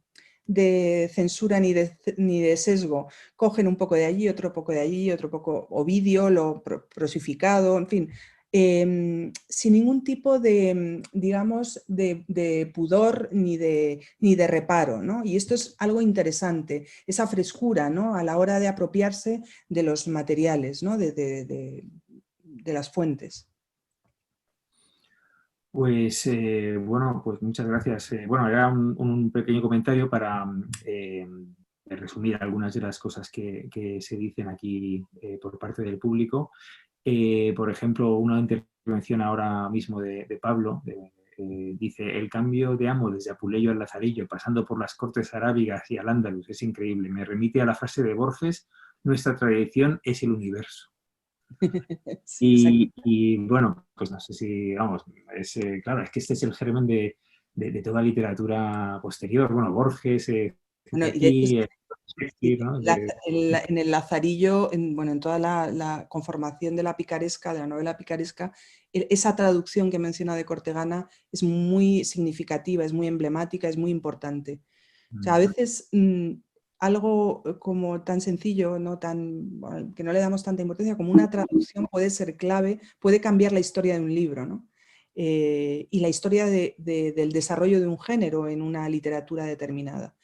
[SPEAKER 2] censura ni de sesgo. Cogen un poco de allí, otro poco de allí, otro poco Ovidio, lo prosificado, en fin, sin ningún tipo de, digamos, de pudor ni de reparo, ¿no? Y esto es algo interesante, esa frescura, ¿no? A la hora de apropiarse de los materiales, ¿no? de las fuentes.
[SPEAKER 1] Pues bueno, pues muchas gracias. Bueno, era un pequeño comentario para resumir algunas de las cosas que se dicen aquí por parte del público. Por ejemplo, una intervención ahora mismo de Pablo dice: el cambio de amo desde Apuleyo al Lazarillo, pasando por las cortes arábigas y al Andaluz, es increíble. Me remite a la frase de Borges: nuestra tradición es el universo.
[SPEAKER 2] Sí,
[SPEAKER 1] Y bueno, pues no sé si, vamos, claro, es que este es el germen de toda literatura posterior. Bueno, Borges,
[SPEAKER 2] bueno, y de hecho,
[SPEAKER 1] aquí, Shakespeare, ¿no?
[SPEAKER 2] en el Lazarillo, en toda la conformación de la picaresca, de la novela picaresca, esa traducción que menciona de Cortegana es muy significativa, es muy emblemática, es muy importante. O sea, a veces algo como tan sencillo, que no le damos tanta importancia, como una traducción puede ser clave, puede cambiar la historia de un libro, ¿no? Y la historia del desarrollo de un género en una literatura determinada.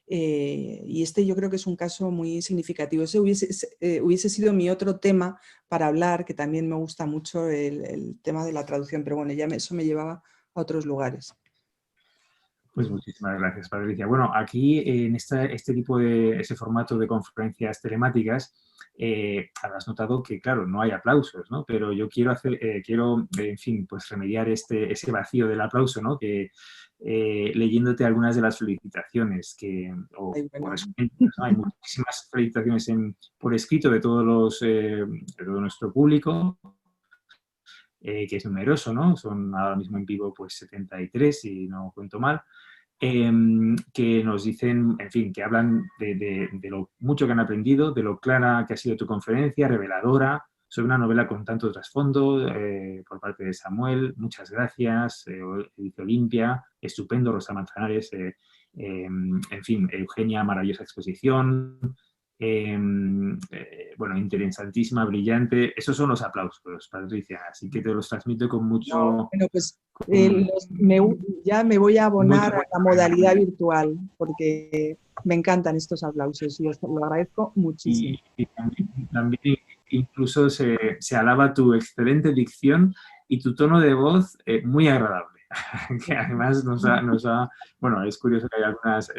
[SPEAKER 2] Y este yo creo que es un caso muy significativo. Ese hubiese sido mi otro tema para hablar, que también me gusta mucho el tema de la traducción, pero bueno, eso me llevaba a otros lugares.
[SPEAKER 1] Pues muchísimas gracias, Patricia. Bueno, aquí en este tipo ese formato de conferencias telemáticas, habrás notado que, claro, no hay aplausos, ¿no? Pero yo en fin, pues remediar ese vacío del aplauso, ¿no? Que leyéndote algunas de las felicitaciones
[SPEAKER 2] Ay, bueno.
[SPEAKER 1] resumiendo, ¿no? Hay muchísimas felicitaciones por escrito de de todo nuestro público. Que es numeroso, ¿no? Son ahora mismo en vivo pues 73, si no cuento mal, que nos dicen, en fin, que hablan de lo mucho que han aprendido, de lo clara que ha sido tu conferencia, reveladora, sobre una novela con tanto trasfondo por parte de Samuel. Muchas gracias, dice Olimpia, estupendo, Rosa Manzanares, en fin, Eugenia, maravillosa exposición. Bueno, interesantísima, brillante. Esos son los aplausos, Patricia, así que te los transmito con
[SPEAKER 2] No,
[SPEAKER 1] mucho...
[SPEAKER 2] bueno, pues
[SPEAKER 1] con
[SPEAKER 2] ya me voy a
[SPEAKER 1] mucho
[SPEAKER 2] abonar a la modalidad virtual porque me encantan estos aplausos y os lo agradezco muchísimo.
[SPEAKER 1] y también incluso se alaba tu excelente dicción y tu tono de voz muy agradable, que además bueno, es curioso que hay algunas,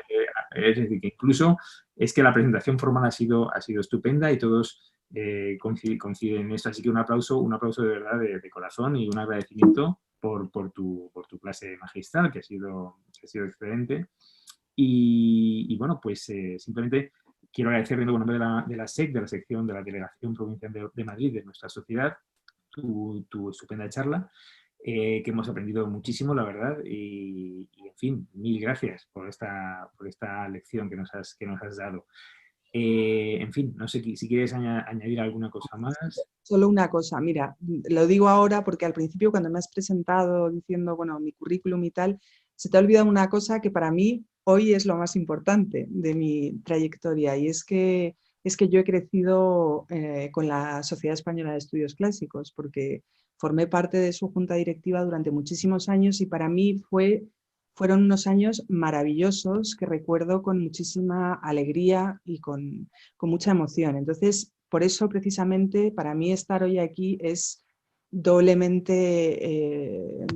[SPEAKER 1] es decir, que incluso es que la presentación formal ha sido estupenda y todos coinciden en esto, así que un aplauso de verdad de corazón y un agradecimiento por tu clase magistral, que ha sido excelente. Y bueno, pues simplemente quiero agradecer en nombre de la SEC, de la sección de la Delegación Provincial de Madrid, de nuestra sociedad, tu estupenda charla, que hemos aprendido muchísimo, la verdad, y en fin, mil gracias por esta lección que nos has dado. En fin, no sé si quieres añadir alguna cosa más.
[SPEAKER 2] Solo una cosa, mira, lo digo ahora porque al principio cuando me has presentado diciendo, bueno, mi currículum y tal, se te ha olvidado una cosa que para mí hoy es lo más importante de mi trayectoria, y es que yo he crecido con la Sociedad Española de Estudios Clásicos, porque formé parte de su junta directiva durante muchísimos años y para mí fueron unos años maravillosos que recuerdo con muchísima alegría y con mucha emoción. Entonces, por eso precisamente para mí estar hoy aquí es doblemente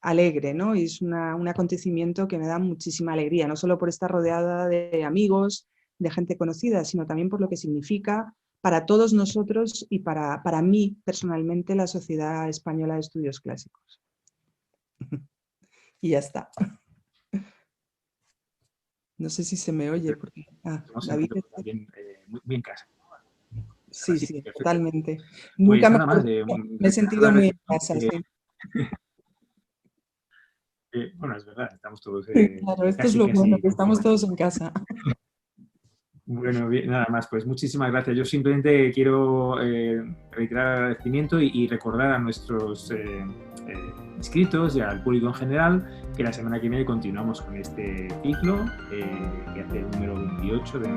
[SPEAKER 2] alegre, ¿no? Y es un acontecimiento que me da muchísima alegría, no solo por estar rodeada de amigos, de gente conocida, sino también por lo que significa para todos nosotros y para mí personalmente la Sociedad Española de Estudios Clásicos. Y ya está. No sé si se me oye. Porque,
[SPEAKER 1] David está muy en casa.
[SPEAKER 2] Sí, sí,
[SPEAKER 1] perfecto.
[SPEAKER 2] Totalmente.
[SPEAKER 1] Pues
[SPEAKER 2] Nunca
[SPEAKER 1] nada más,
[SPEAKER 2] me he sentido muy en casa. Sí.
[SPEAKER 1] Bueno, es verdad, estamos todos...
[SPEAKER 2] claro, esto es lo bueno, que estamos todos en casa.
[SPEAKER 1] Bueno, bien, nada más, pues muchísimas gracias. Yo simplemente quiero reiterar el agradecimiento y recordar a nuestros inscritos y al público en general que la semana que viene continuamos con este ciclo, que hace el número 28 de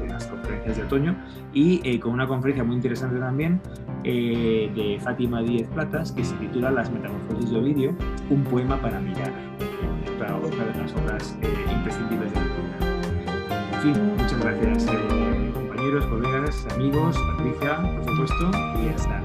[SPEAKER 1] las conferencias de otoño, y con una conferencia muy interesante también de Fátima Díez Platas, que se titula Las Metamorfosis de Ovidio, un poema para mirar, otra de las obras imprescindibles de la cultura. En fin, muchas gracias compañeros, colegas, amigos, Patricia, por supuesto, y hasta